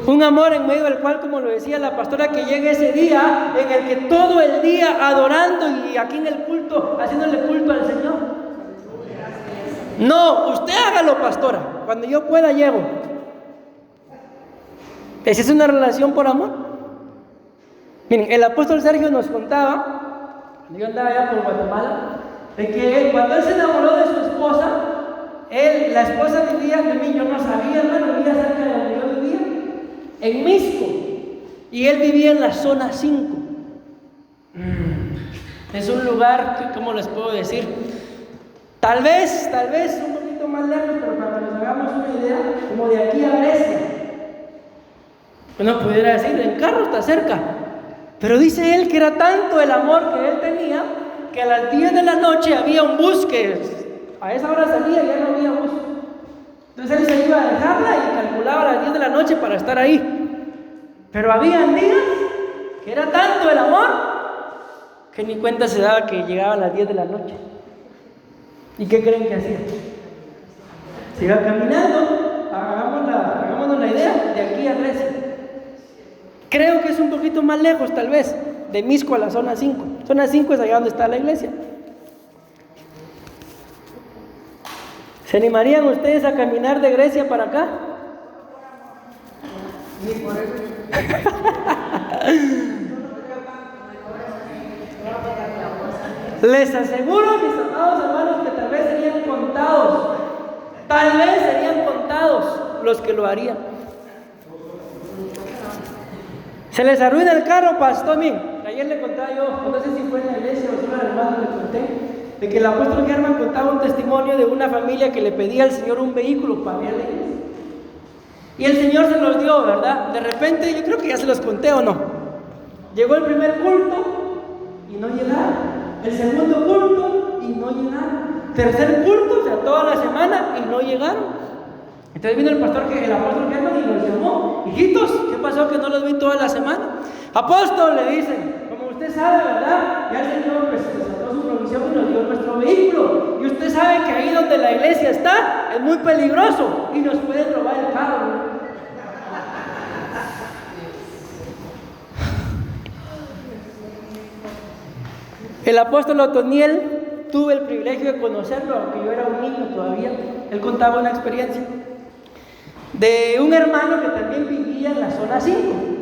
Speaker 1: Un amor en medio del cual, como lo decía la pastora, que llegue ese día en el que todo el día adorando y aquí en el culto, haciéndole culto al Señor. No, usted hágalo, pastora. cuando yo pueda llego. ¿Esa es una relación por amor? Miren, el apóstol Sergio nos contaba, cuando yo andaba allá por Guatemala, de que cuando él se enamoró de su esposa, la esposa vivía, de mí yo no sabía, hermano, vivía cerca de donde yo vivía, en Misco, y él vivía en la zona 5. Es un lugar, ¿cómo les puedo decir? Tal vez un poquito más lejos, pero para que nos hagamos una idea, como de aquí a Grecia. Uno pudiera decir, en carro está cerca, pero dice él que era tanto el amor que él tenía, que a las 10 de la noche había un bus que a esa hora salía y ya no había bus. Entonces él se iba a dejarla y calculaba a las 10 de la noche para estar ahí. Pero había días que era tanto el amor que ni cuenta se daba que llegaba a las 10 de la noche. ¿Y qué creen que hacía? Se iba caminando, hagámonos la idea, de aquí a Grecia. Creo que es un poquito más lejos, tal vez, de Misco a la zona 5. Zona 5 es allá donde está la iglesia. ¿Se animarían ustedes a caminar de Grecia para acá? Ni por eso. Les aseguro, mis amados hermanos, que tal vez serían contados los que lo harían. Se les arruina el carro, pastor. Ayer le contaba yo, no sé si fue en la iglesia o si era hermano, le conté, de que el apóstol Germán contaba un testimonio de una familia que le pedía al Señor un vehículo para ir a la iglesia. Y el Señor se los dio, ¿verdad? De repente, yo creo que ya se los conté o no. Llegó el primer culto y no llegaron. El segundo culto y no llegaron. Tercer culto, o sea, toda la semana y no llegaron. Entonces vino el apóstol Germán y los llamó. Hijitos, ¿qué pasó que no los vi toda la semana? Apóstol, le dicen, como usted sabe, ¿verdad? Ya el Señor pues sacó su provisión y nos dio nuestro vehículo. Y usted sabe que ahí donde la iglesia está es muy peligroso y nos pueden robar el carro. El apóstol Otoniel, tuve el privilegio de conocerlo, aunque yo era un niño todavía. Él contaba una experiencia de un hermano que también vivía en la zona 5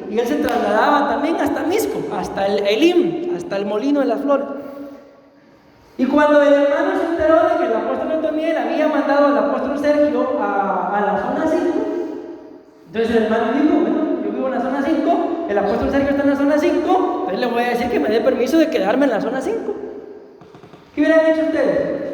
Speaker 1: y él se trasladaba también hasta Misco, hasta el Elim, hasta el Molino de las Flores. Y cuando el hermano se enteró de que el apóstol Otoniel había mandado al apóstol Sergio a la zona 5, entonces el hermano dijo, bueno, yo vivo en la zona 5, el apóstol Sergio está en la zona 5, entonces le voy a decir que me dé permiso de quedarme en la zona 5. ¿Qué hubieran hecho ustedes?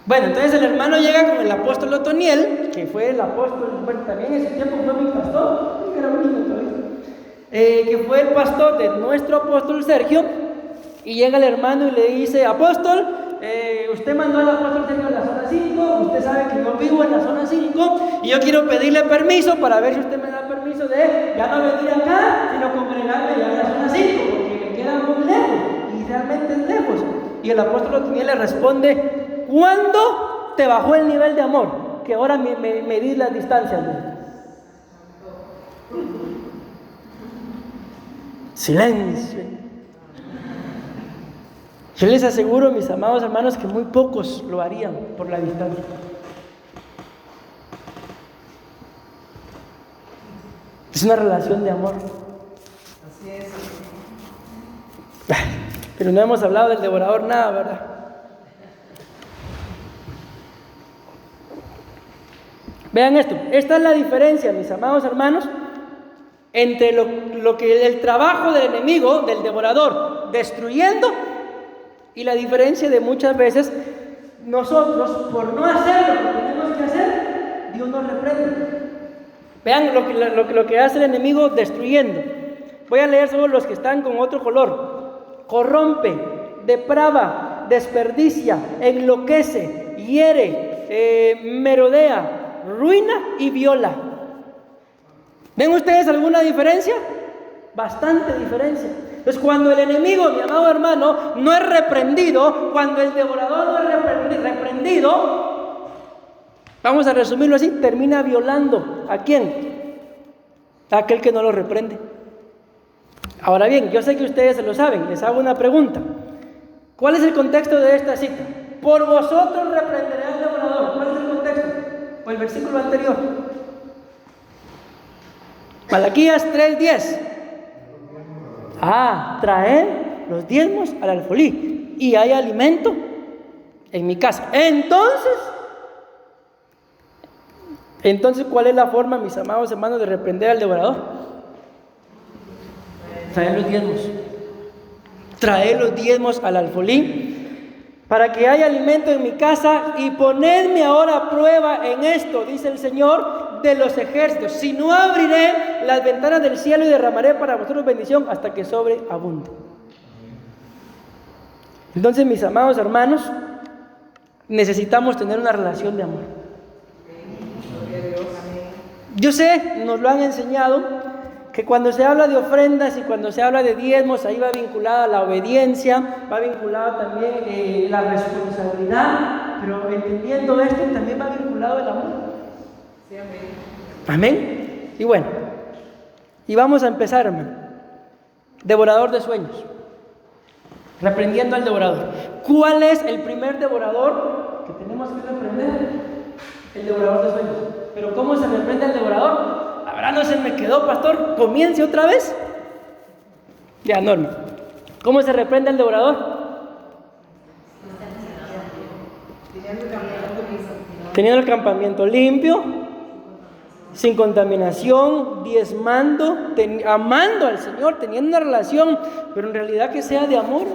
Speaker 1: Bueno, entonces el hermano llega con el apóstol Otoniel, que fue el apóstol, bueno, también en ese tiempo fue mi pastor, era un niño todavía, que fue el pastor de nuestro apóstol Sergio, y llega el hermano y le dice, apóstol, usted mandó al apóstol Sergio a la zona 5, usted sabe que yo vivo en la zona 5, y yo quiero pedirle permiso para ver si usted me da permiso de ya no venir acá, sino congregarme ya en la zona 5, porque me queda muy lejos, y realmente es lejos. Y el apóstol Otoniel le responde, ¿cuándo te bajó el nivel de amor? Que ahora medís las distancias. Silencio. Yo les aseguro, mis amados hermanos, que muy pocos lo harían por la distancia. Es una relación de amor. Así es. Pero no hemos hablado del devorador nada, ¿verdad? Vean esto, esta es la diferencia, mis amados hermanos, entre lo que el trabajo del enemigo, del devorador, destruyendo, y la diferencia de muchas veces nosotros, por no hacer lo que tenemos que hacer, Dios nos reprende. Vean lo que hace el enemigo destruyendo. Voy a leer solo los que están con otro color. Corrompe, deprava, desperdicia, enloquece, hiere, merodea, ruina y viola. ¿Ven ustedes alguna diferencia? Bastante diferencia. Entonces, cuando el enemigo, mi amado hermano, no es reprendido, cuando el devorador no es reprendido, vamos a resumirlo así, termina violando. ¿A quién? A aquel que no lo reprende. Ahora bien, yo sé que ustedes se lo saben, les hago una pregunta. ¿Cuál es el contexto de esta cita? Por vosotros reprenderé al devorador. ¿Cuál es el o el versículo anterior. Malaquías 3:10. Traed los diezmos al alfolí y hay alimento en mi casa. Entonces, ¿cuál es la forma, mis amados hermanos, de reprender al devorador? Traer los diezmos. Traer los diezmos al alfolí para que haya alimento en mi casa, y ponedme ahora a prueba en esto, dice el Señor de los ejércitos, si no abriré las ventanas del cielo y derramaré para vosotros bendición hasta que sobreabunde. Entonces, mis amados hermanos, necesitamos tener una relación de amor. Yo sé, nos lo han enseñado, que cuando se habla de ofrendas y cuando se habla de diezmos, ahí va vinculada la obediencia, va vinculada también la responsabilidad, pero entendiendo esto también va vinculado el amor. Sí, amén. Amén. Y bueno, y vamos a empezar, hermano. Devorador de sueños. Reprendiendo al devorador. ¿Cuál es el primer devorador que tenemos que reprender? El devorador de sueños. Pero ¿cómo se reprende al devorador? Ahora no se me quedó, pastor. Comience otra vez. Ya, Norma. ¿Cómo se reprende al devorador? Teniendo el campamento limpio, sin contaminación, diezmando, amando al Señor, teniendo una relación, pero en realidad que sea de amor.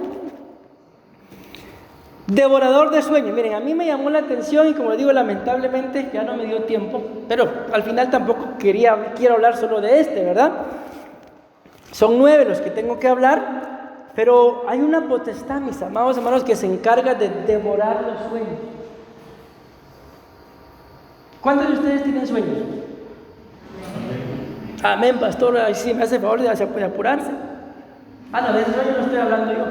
Speaker 1: Devorador de sueños. Miren, a mí me llamó la atención y, como les digo, lamentablemente ya no me dio tiempo, pero al final tampoco quiero hablar solo de ¿verdad? Son 9 los que tengo que hablar, pero hay una potestad, mis amados hermanos, que se encarga de devorar los sueños. ¿Cuántos de ustedes tienen sueños? Amén, pastor. Ahí sí me hace favor de apurarse. No, de ese sueño no estoy hablando yo.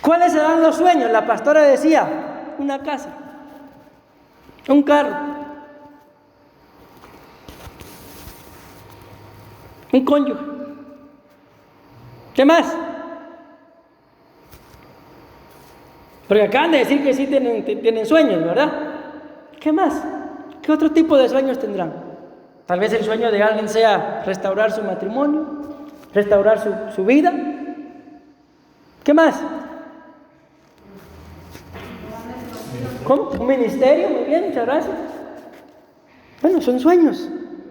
Speaker 1: ¿Cuáles serán los sueños? La pastora decía, una casa, un carro, un cónyuge. ¿Qué más? Porque acaban de decir que sí tienen sueños, ¿verdad? ¿Qué más? ¿Qué otro tipo de sueños tendrán? Tal vez el sueño de alguien sea restaurar su matrimonio, restaurar su vida. ¿Qué más? ¿Cómo? Un ministerio, muy bien, muchas gracias. Bueno, son sueños,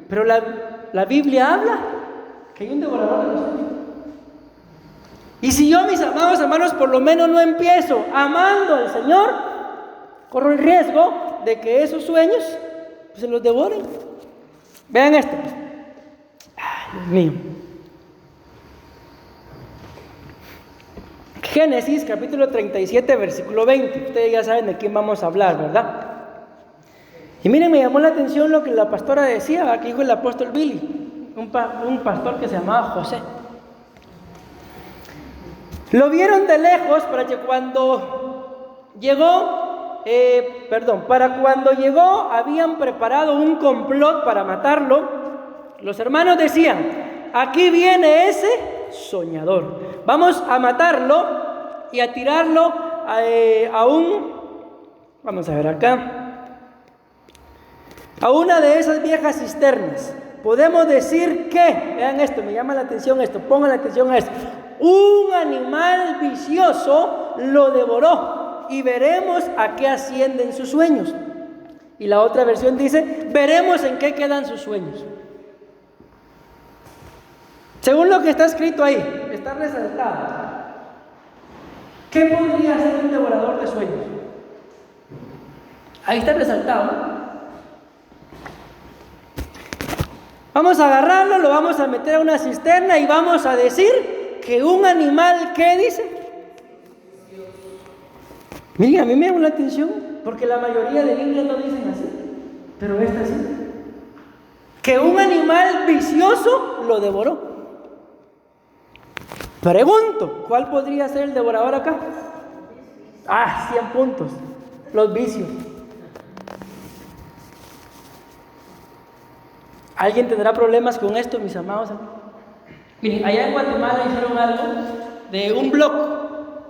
Speaker 1: pero la Biblia habla que hay un devorador de los sueños. Y si yo, mis amados hermanos, por lo menos no empiezo amando al Señor, corro el riesgo de que esos sueños se los devoren. Vean esto. Ay, Dios mío. Génesis capítulo 37, versículo 20. Ustedes ya saben de quién vamos a hablar, ¿verdad? Y miren, me llamó la atención lo que la pastora decía, que dijo el apóstol Billy, un pastor que se llamaba José. Lo vieron de lejos para cuando llegó habían preparado un complot para matarlo. Los hermanos decían, aquí viene ese soñador, vamos a matarlo y a tirarlo vamos a ver acá, a una de esas viejas cisternas. Podemos decir que, vean esto, me llama la atención esto, pongan la atención a esto, un animal vicioso lo devoró y veremos a qué ascienden sus sueños. Y la otra versión dice, veremos en qué quedan sus sueños. Según lo que está escrito ahí, está resaltado. ¿Qué podría ser un devorador de sueños? Ahí está resaltado. Vamos a agarrarlo, lo vamos a meter a una cisterna y vamos a decir que un animal, ¿qué dice? Miren, a mí me llama la atención, porque la mayoría de Biblias no dicen así, pero esta sí. Que un animal vicioso lo devoró. Pregunto, ¿cuál podría ser el devorador acá? 100 puntos. Los vicios. ¿Alguien tendrá problemas con esto, mis amados amigos? Miren, allá en Guatemala hicieron algo de un bloque,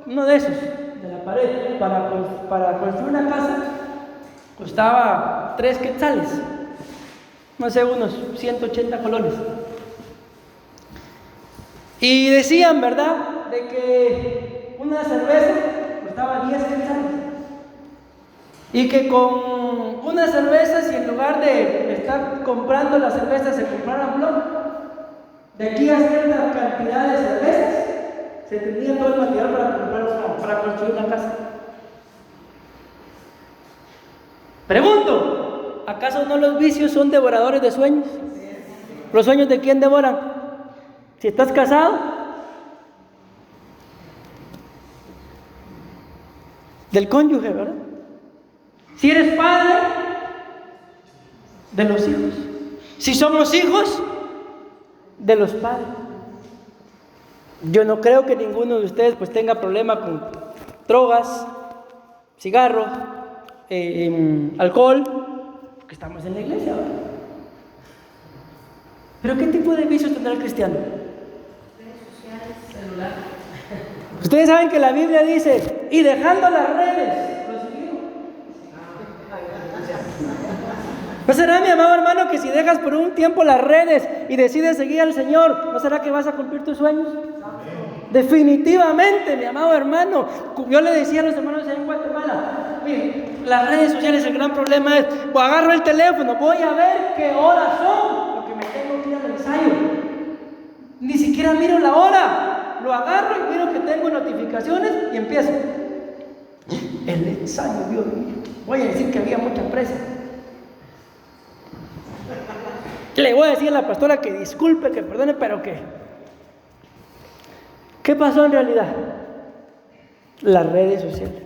Speaker 1: uno de esos, de la pared, para construir una casa. Costaba 3 quetzales, no sé, unos 180 colones. Y decían, ¿verdad?, de que una cerveza costaba 10 quetzales. Y que con una cerveza, si en lugar de estar comprando la cerveza se compraran blog, de aquí a cierta cantidad de cervezas, se tendría todo el material para construir una casa. Pregunto, ¿acaso no los vicios son devoradores de sueños? ¿Los sueños de quién devoran? Si estás casado, del cónyuge, ¿verdad? Si eres padre, de los hijos. Si somos hijos, de los padres. Yo no creo que ninguno de ustedes pues tenga problema con drogas, cigarros, alcohol, porque estamos en la iglesia, ¿verdad? Pero ¿qué tipo de vicios tendrá el cristiano?
Speaker 2: Redes sociales, celular.
Speaker 1: Ustedes saben que la Biblia dice, y dejando las redes, lo siguieron. ¿No será, mi amado hermano, que si dejas por un tiempo las redes y decides seguir al Señor, ¿no será que vas a cumplir tus sueños? Definitivamente, mi amado hermano. Yo le decía a los hermanos en Guatemala, miren, las redes sociales, el gran problema es, pues agarro el teléfono, voy a ver qué horas son, porque me tengo que ir al ensayo. Ni siquiera miro la hora, lo agarro y miro que tengo notificaciones y empiezo. El ensayo, Dios mío. Voy a decir que había mucha presa. Le voy a decir a la pastora que disculpe, que perdone, pero ¿qué pasó en realidad? Las redes sociales.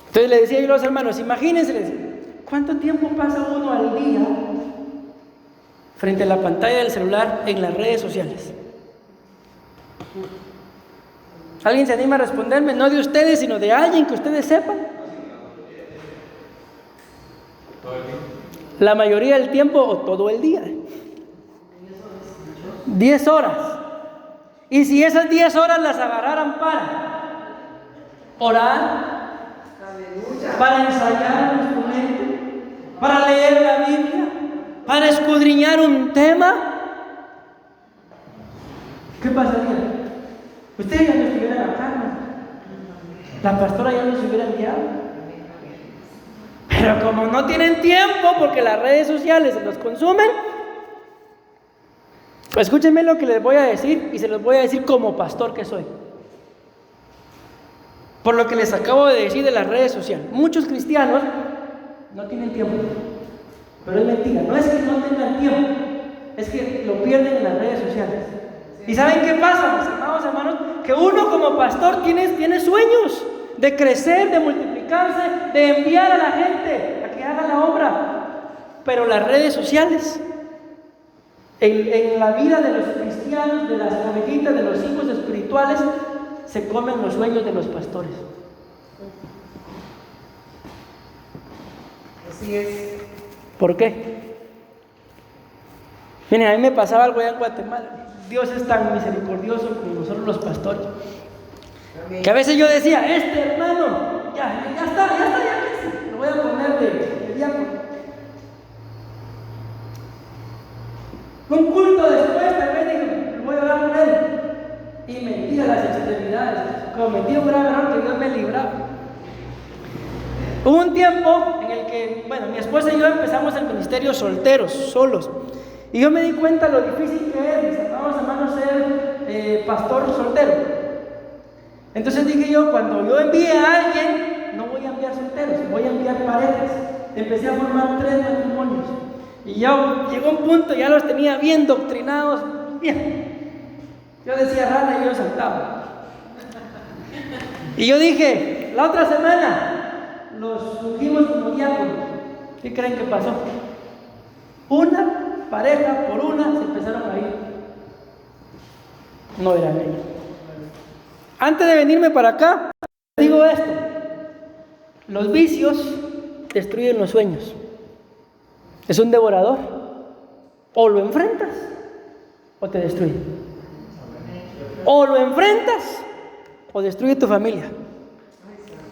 Speaker 1: Entonces le decía yo a los hermanos, imagínense, ¿cuánto tiempo pasa uno al día frente a la pantalla del celular en las redes sociales? ¿Alguien se anima a responderme? No de ustedes, sino de alguien que ustedes sepan. La mayoría del tiempo o todo el día. 10 horas. Y si esas 10 horas las agarraran para orar, para ensayar un instrumento, para leer la Biblia, para escudriñar un tema, ¿qué pasaría? Ustedes ya no estuvieran acá, ¿no? La pastora ya no se hubiera enviado. Pero como no tienen tiempo porque las redes sociales se los consumen, pues escúchenme lo que les voy a decir y se los voy a decir como pastor que soy. Por lo que les acabo de decir de las redes sociales. Muchos cristianos no tienen tiempo. Pero es mentira, no es que no tengan tiempo, es que lo pierden en las redes sociales. ¿Y saben qué pasa, mis amados hermanos? Que uno como pastor tiene sueños de crecer, de multiplicarse, de enviar a la gente a que haga la obra. Pero las redes sociales, en la vida de los cristianos, de las ovejitas, de los hijos espirituales, se comen los sueños de los pastores.
Speaker 2: Así es.
Speaker 1: ¿Por qué? Miren, a mí me pasaba algo allá en Guatemala. Dios es tan misericordioso como nosotros los pastores. Que a veces yo decía, este hermano, ya está, casi. Lo voy a poner de diácono. Un culto después también digo, voy a hablar con él. Y mentía las extremidades. Cometí un grave error que Dios me libraba. Hubo un tiempo en el que, mi esposa y yo empezamos el ministerio solteros, solos. Y yo me di cuenta lo difícil que es, mis amados hermanos, ser pastor soltero. Entonces dije yo, cuando yo envíe a alguien, no voy a enviar solteros, voy a enviar parejas. Empecé a formar 3 matrimonios. Y ya llegó un punto, ya los tenía bien doctrinados. Bien. Yo decía rana y yo saltaba. Y yo dije, la otra semana los ungimos como diáconos. ¿Qué creen que pasó? Una pareja por una se empezaron a ir. No eran ellos. Antes de venirme para acá, digo esto: los vicios destruyen los sueños. Es un devorador. O lo enfrentas o te destruye. O lo enfrentas o destruye tu familia.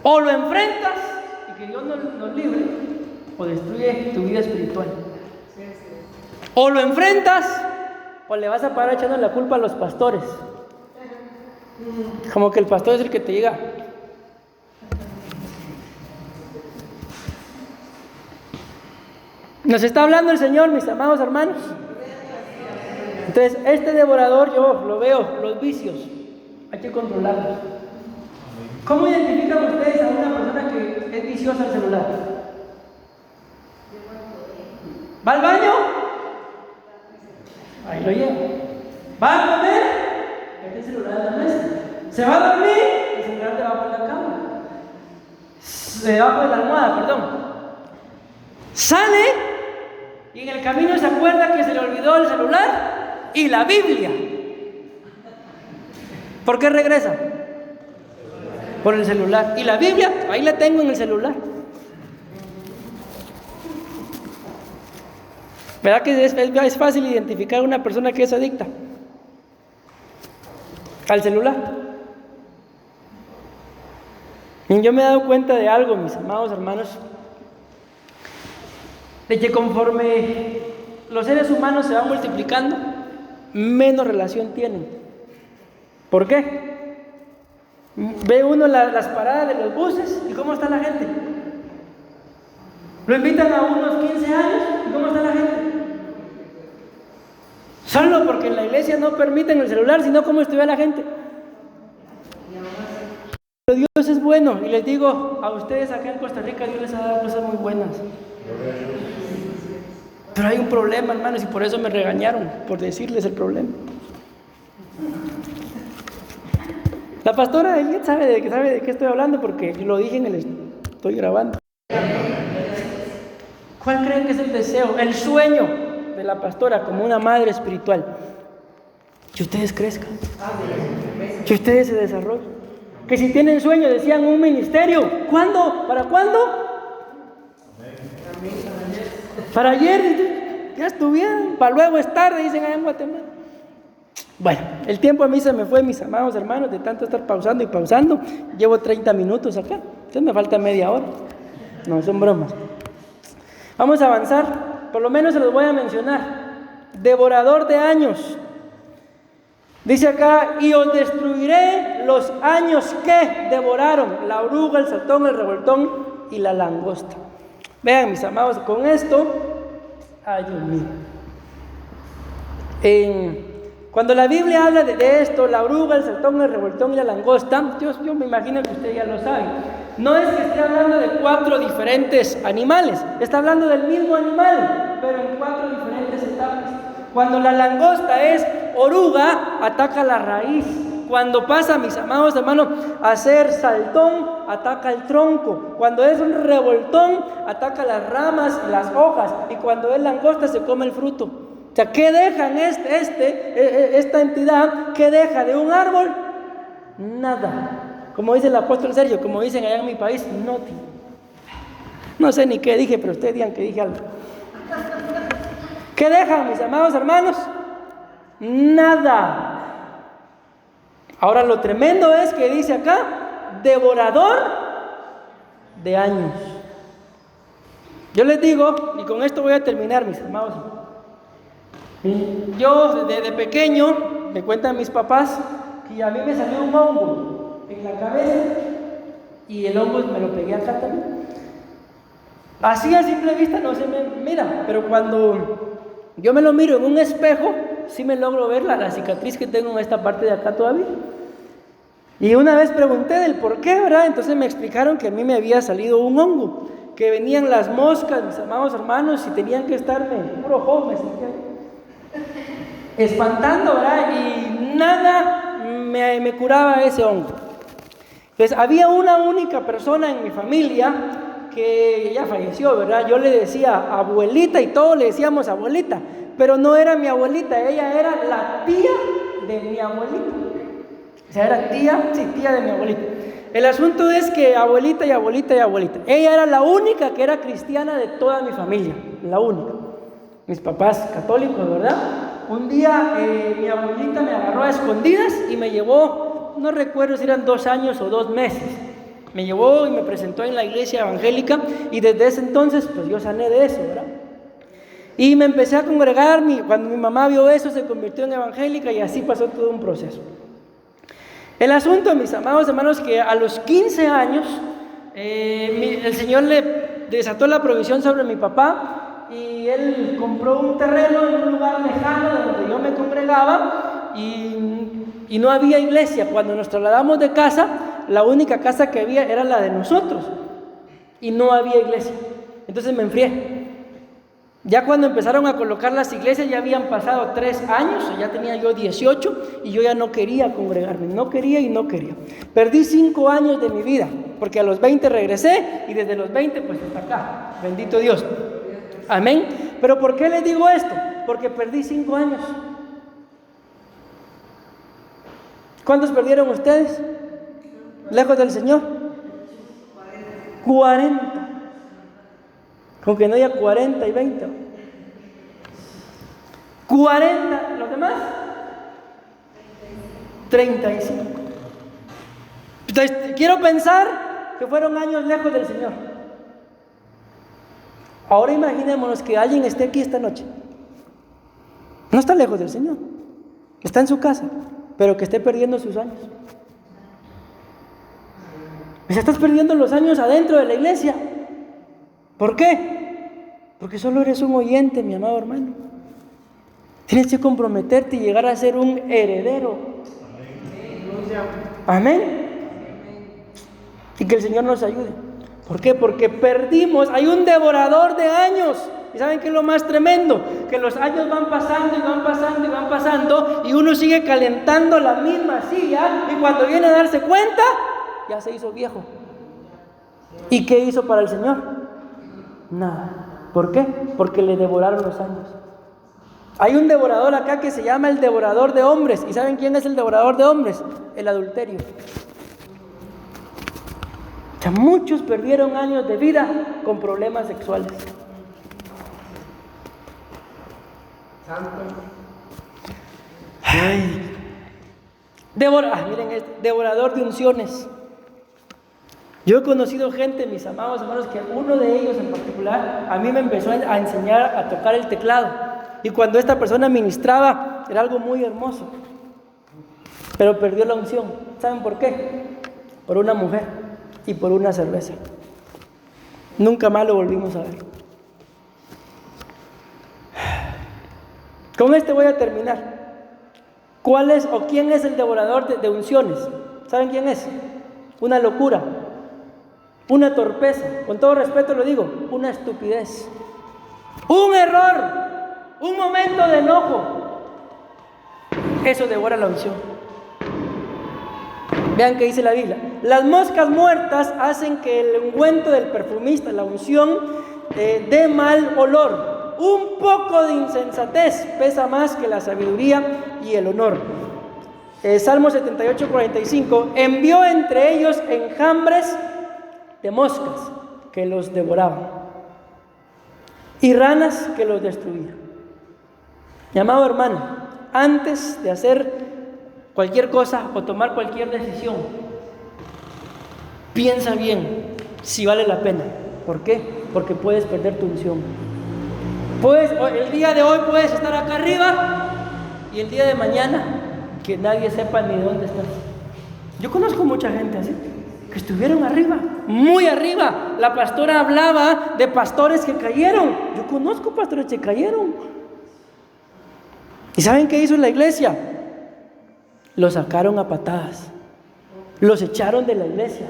Speaker 1: O lo enfrentas y que Dios nos libre, o destruye tu vida espiritual. O lo enfrentas, o le vas a parar echando la culpa a los pastores. Como que el pastor es el que te llega. Nos está hablando el Señor, mis amados hermanos. Entonces, este devorador, yo lo veo, los vicios, hay que controlarlos. ¿Cómo identifican ustedes a una persona que es viciosa al celular? ¿Va al baño? Ahí lo lleva. ¿Va a comer? Mete el celular en la mesa. ¿Se va a dormir? El celular debajo de la cama. Debajo de la almohada, perdón. Sale y en el camino se acuerda que se le olvidó el celular y la Biblia. ¿Por qué regresa? Por el celular. Y la Biblia, ahí la tengo en el celular. ¿Verdad que es fácil identificar a una persona que es adicta al celular? Y yo me he dado cuenta de algo, mis amados hermanos, de que conforme los seres humanos se van multiplicando, menos relación tienen. ¿Por qué? Ve uno las paradas de los buses y cómo está la gente. Lo invitan a unos 15 años y cómo está la gente. Solo porque en la iglesia no permiten el celular, sino cómo estudia la gente. Pero Dios es bueno, y les digo a ustedes acá en Costa Rica, Dios les ha dado cosas muy buenas. Pero hay un problema, hermanos, y por eso me regañaron, por decirles el problema. La pastora Eliet sabe de qué estoy hablando, porque lo dije estoy grabando. ¿Cuál creen que es el deseo, el sueño de la pastora como una madre espiritual? Que ustedes crezcan, que ustedes se desarrollen, que si tienen sueño, decían un ministerio. ¿Cuándo? ¿Para cuándo? Para ayer, ya estuvieron, para luego es tarde, dicen allá en Guatemala. Bueno, el tiempo a mí se me fue, mis amados hermanos, de tanto estar pausando y pausando. Llevo 30 minutos acá, entonces me falta media hora. No, son bromas. Vamos a avanzar, por lo menos se los voy a mencionar. Devorador de años. Dice acá, y os destruiré los años que devoraron la oruga, el saltón, el revoltón y la langosta. Vean, mis amados, con esto, ay Dios mío. Cuando la Biblia habla de esto, la oruga, el saltón, el revoltón y la langosta, yo me imagino que usted ya lo sabe. No es que esté hablando de 4 diferentes animales, está hablando del mismo animal, pero en 4 diferentes etapas. Cuando la langosta es oruga, ataca la raíz. Cuando pasa, mis amados hermanos, a ser saltón, ataca el tronco. Cuando es un revoltón, ataca las ramas y las hojas. Y cuando es langosta, se come el fruto. O sea, ¿qué dejan esta entidad? ¿Qué deja de un árbol? Nada. Como dice el apóstol Sergio, como dicen allá en mi país, nothing. No sé ni qué dije, pero ustedes digan que dije algo. ¿Qué dejan, mis amados hermanos? Nada. Ahora lo tremendo es que dice acá, devorador de años. Yo les digo, y con esto voy a terminar, mis amados. Yo desde pequeño, me cuentan mis papás, que a mí me salió un hongo en la cabeza y el hongo me lo pegué acá también. Así a simple vista no se me mira, pero cuando yo me lo miro en un espejo, sí me logro ver la cicatriz que tengo en esta parte de acá todavía. Y una vez pregunté del por qué, ¿verdad? Entonces me explicaron que a mí me había salido un hongo, que venían las moscas, mis amados hermanos, y tenían que estarme, puro ojo, me sentía espantando, ¿verdad? Y nada me curaba ese hongo. Entonces había una única persona en mi familia que ya falleció, ¿verdad? Yo le decía abuelita y todos le decíamos abuelita, pero no era mi abuelita, ella era la tía de mi abuelita. O sea, era tía de mi abuelita. El asunto es que abuelita y abuelita y abuelita. Ella era la única que era cristiana de toda mi familia, la única. Mis papás católicos, ¿verdad? Un día mi abuelita me agarró a escondidas y me llevó, no recuerdo si eran 2 años o 2 meses. Me llevó y me presentó en la iglesia evangélica y desde ese entonces pues yo sané de eso, ¿verdad? Y me empecé a congregar, cuando mi mamá vio eso se convirtió en evangélica y así pasó todo un proceso. El asunto, mis amados hermanos, que a los 15 años el Señor le desató la provisión sobre mi papá y él compró un terreno en un lugar lejano de donde yo me congregaba y no había iglesia. Cuando nos trasladamos de casa, la única casa que había era la de nosotros y no había iglesia. Entonces me enfrié. Ya cuando empezaron a colocar las iglesias ya habían pasado 3 años, ya tenía yo 18 y yo ya no quería congregarme, no quería. Perdí 5 años de mi vida, porque a los 20 regresé y desde los 20 pues hasta acá, bendito Dios, amén. Pero ¿por qué les digo esto? Porque perdí 5 años. ¿Cuántos perdieron ustedes? Lejos del Señor. 40. Con que no haya 40 y 20. 40, ¿los demás? 35. Entonces, quiero pensar que fueron años lejos del Señor. Ahora imaginémonos que alguien esté aquí esta noche. No está lejos del Señor. Está en su casa, pero que esté perdiendo sus años. O sea, estás perdiendo los años adentro de la iglesia. ¿Por qué? Porque solo eres un oyente, mi amado hermano. Tienes que comprometerte y llegar a ser un heredero. Amén. Y que el Señor nos ayude. ¿Por qué? Porque perdimos, hay un devorador de años. ¿Y saben qué es lo más tremendo? Que los años van pasando y van pasando y van pasando y uno sigue calentando la misma silla y cuando viene a darse cuenta, ya se hizo viejo. ¿Y qué hizo para el Señor? Nada. ¿Por qué? Porque le devoraron los años. Hay un devorador acá que se llama el devorador de hombres. ¿Y saben quién es el devorador de hombres? El adulterio. O sea, muchos perdieron años de vida con problemas sexuales.
Speaker 2: Santo.
Speaker 1: Ay. Miren este, devorador de unciones. Yo he conocido gente, mis amados hermanos, que uno de ellos en particular a mí me empezó a enseñar a tocar el teclado. Y cuando esta persona ministraba, era algo muy hermoso. Pero perdió la unción. ¿Saben por qué? Por una mujer y por una cerveza. Nunca más lo volvimos a ver. Con este voy a terminar. ¿Cuál es o quién es el devorador de unciones? ¿Saben quién es? Una locura. Una torpeza, con todo respeto lo digo, una estupidez, un error, un momento de enojo, eso devora la unción. Vean qué dice la Biblia: las moscas muertas hacen que el ungüento del perfumista, la unción, dé mal olor. Un poco de insensatez pesa más que la sabiduría y el honor. Salmo 78:45, envió entre ellos enjambres de moscas que los devoraban y ranas que los destruían. Mi amado hermano, antes de hacer cualquier cosa o tomar cualquier decisión, piensa bien si vale la pena. ¿Por qué? Porque puedes perder tu unción. El día de hoy puedes estar acá arriba y el día de mañana que nadie sepa ni dónde estás. Yo conozco mucha gente así, que estuvieron arriba, muy arriba. La pastora hablaba de pastores que cayeron. Yo conozco pastores que cayeron. ¿Y saben qué hizo la iglesia? Los sacaron a patadas. Los echaron de la iglesia.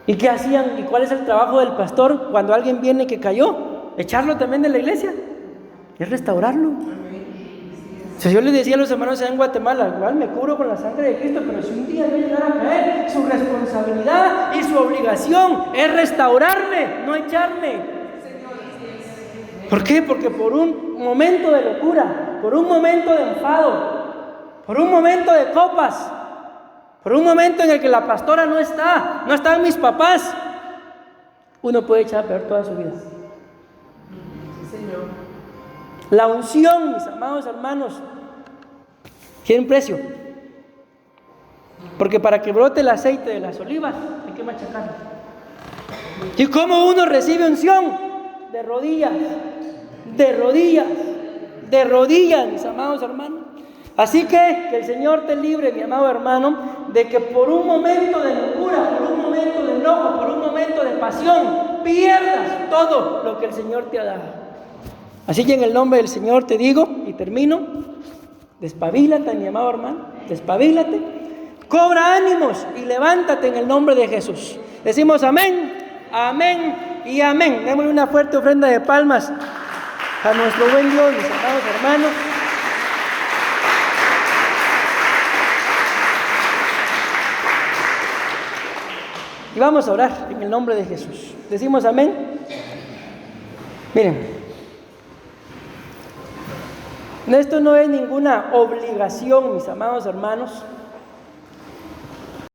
Speaker 1: ¿Y qué hacían? ¿Y cuál es el trabajo del pastor cuando alguien viene que cayó? ¿Echarlo también de la iglesia? Es restaurarlo. Si yo les decía a los hermanos en Guatemala, igual me cubro con la sangre de Cristo, pero si un día yo llegara a caer, su responsabilidad y su obligación es restaurarme, no echarme. ¿Por qué? Porque por un momento de locura, por un momento de enfado, por un momento de copas, por un momento en el que la pastora no están mis papás, uno puede echar a perder toda su vida.
Speaker 2: Sí, Señor.
Speaker 1: La unción, mis amados hermanos, tiene un precio. Porque para que brote el aceite de las olivas hay que machacarlo. ¿Y cómo uno recibe unción? De rodillas, de rodillas, de rodillas, mis amados hermanos. Así que el Señor te libre, mi amado hermano, de que por un momento de locura, por un momento de enojo, por un momento de pasión, pierdas todo lo que el Señor te ha dado. Así que en el nombre del Señor te digo, y termino, despabilate, mi amado hermano, despabilate, cobra ánimos y levántate en el nombre de Jesús. Decimos amén, amén y amén. Démosle una fuerte ofrenda de palmas a nuestro buen Dios, mis amados hermanos. Y vamos a orar en el nombre de Jesús. Decimos amén. Miren, esto no es ninguna obligación, mis amados hermanos.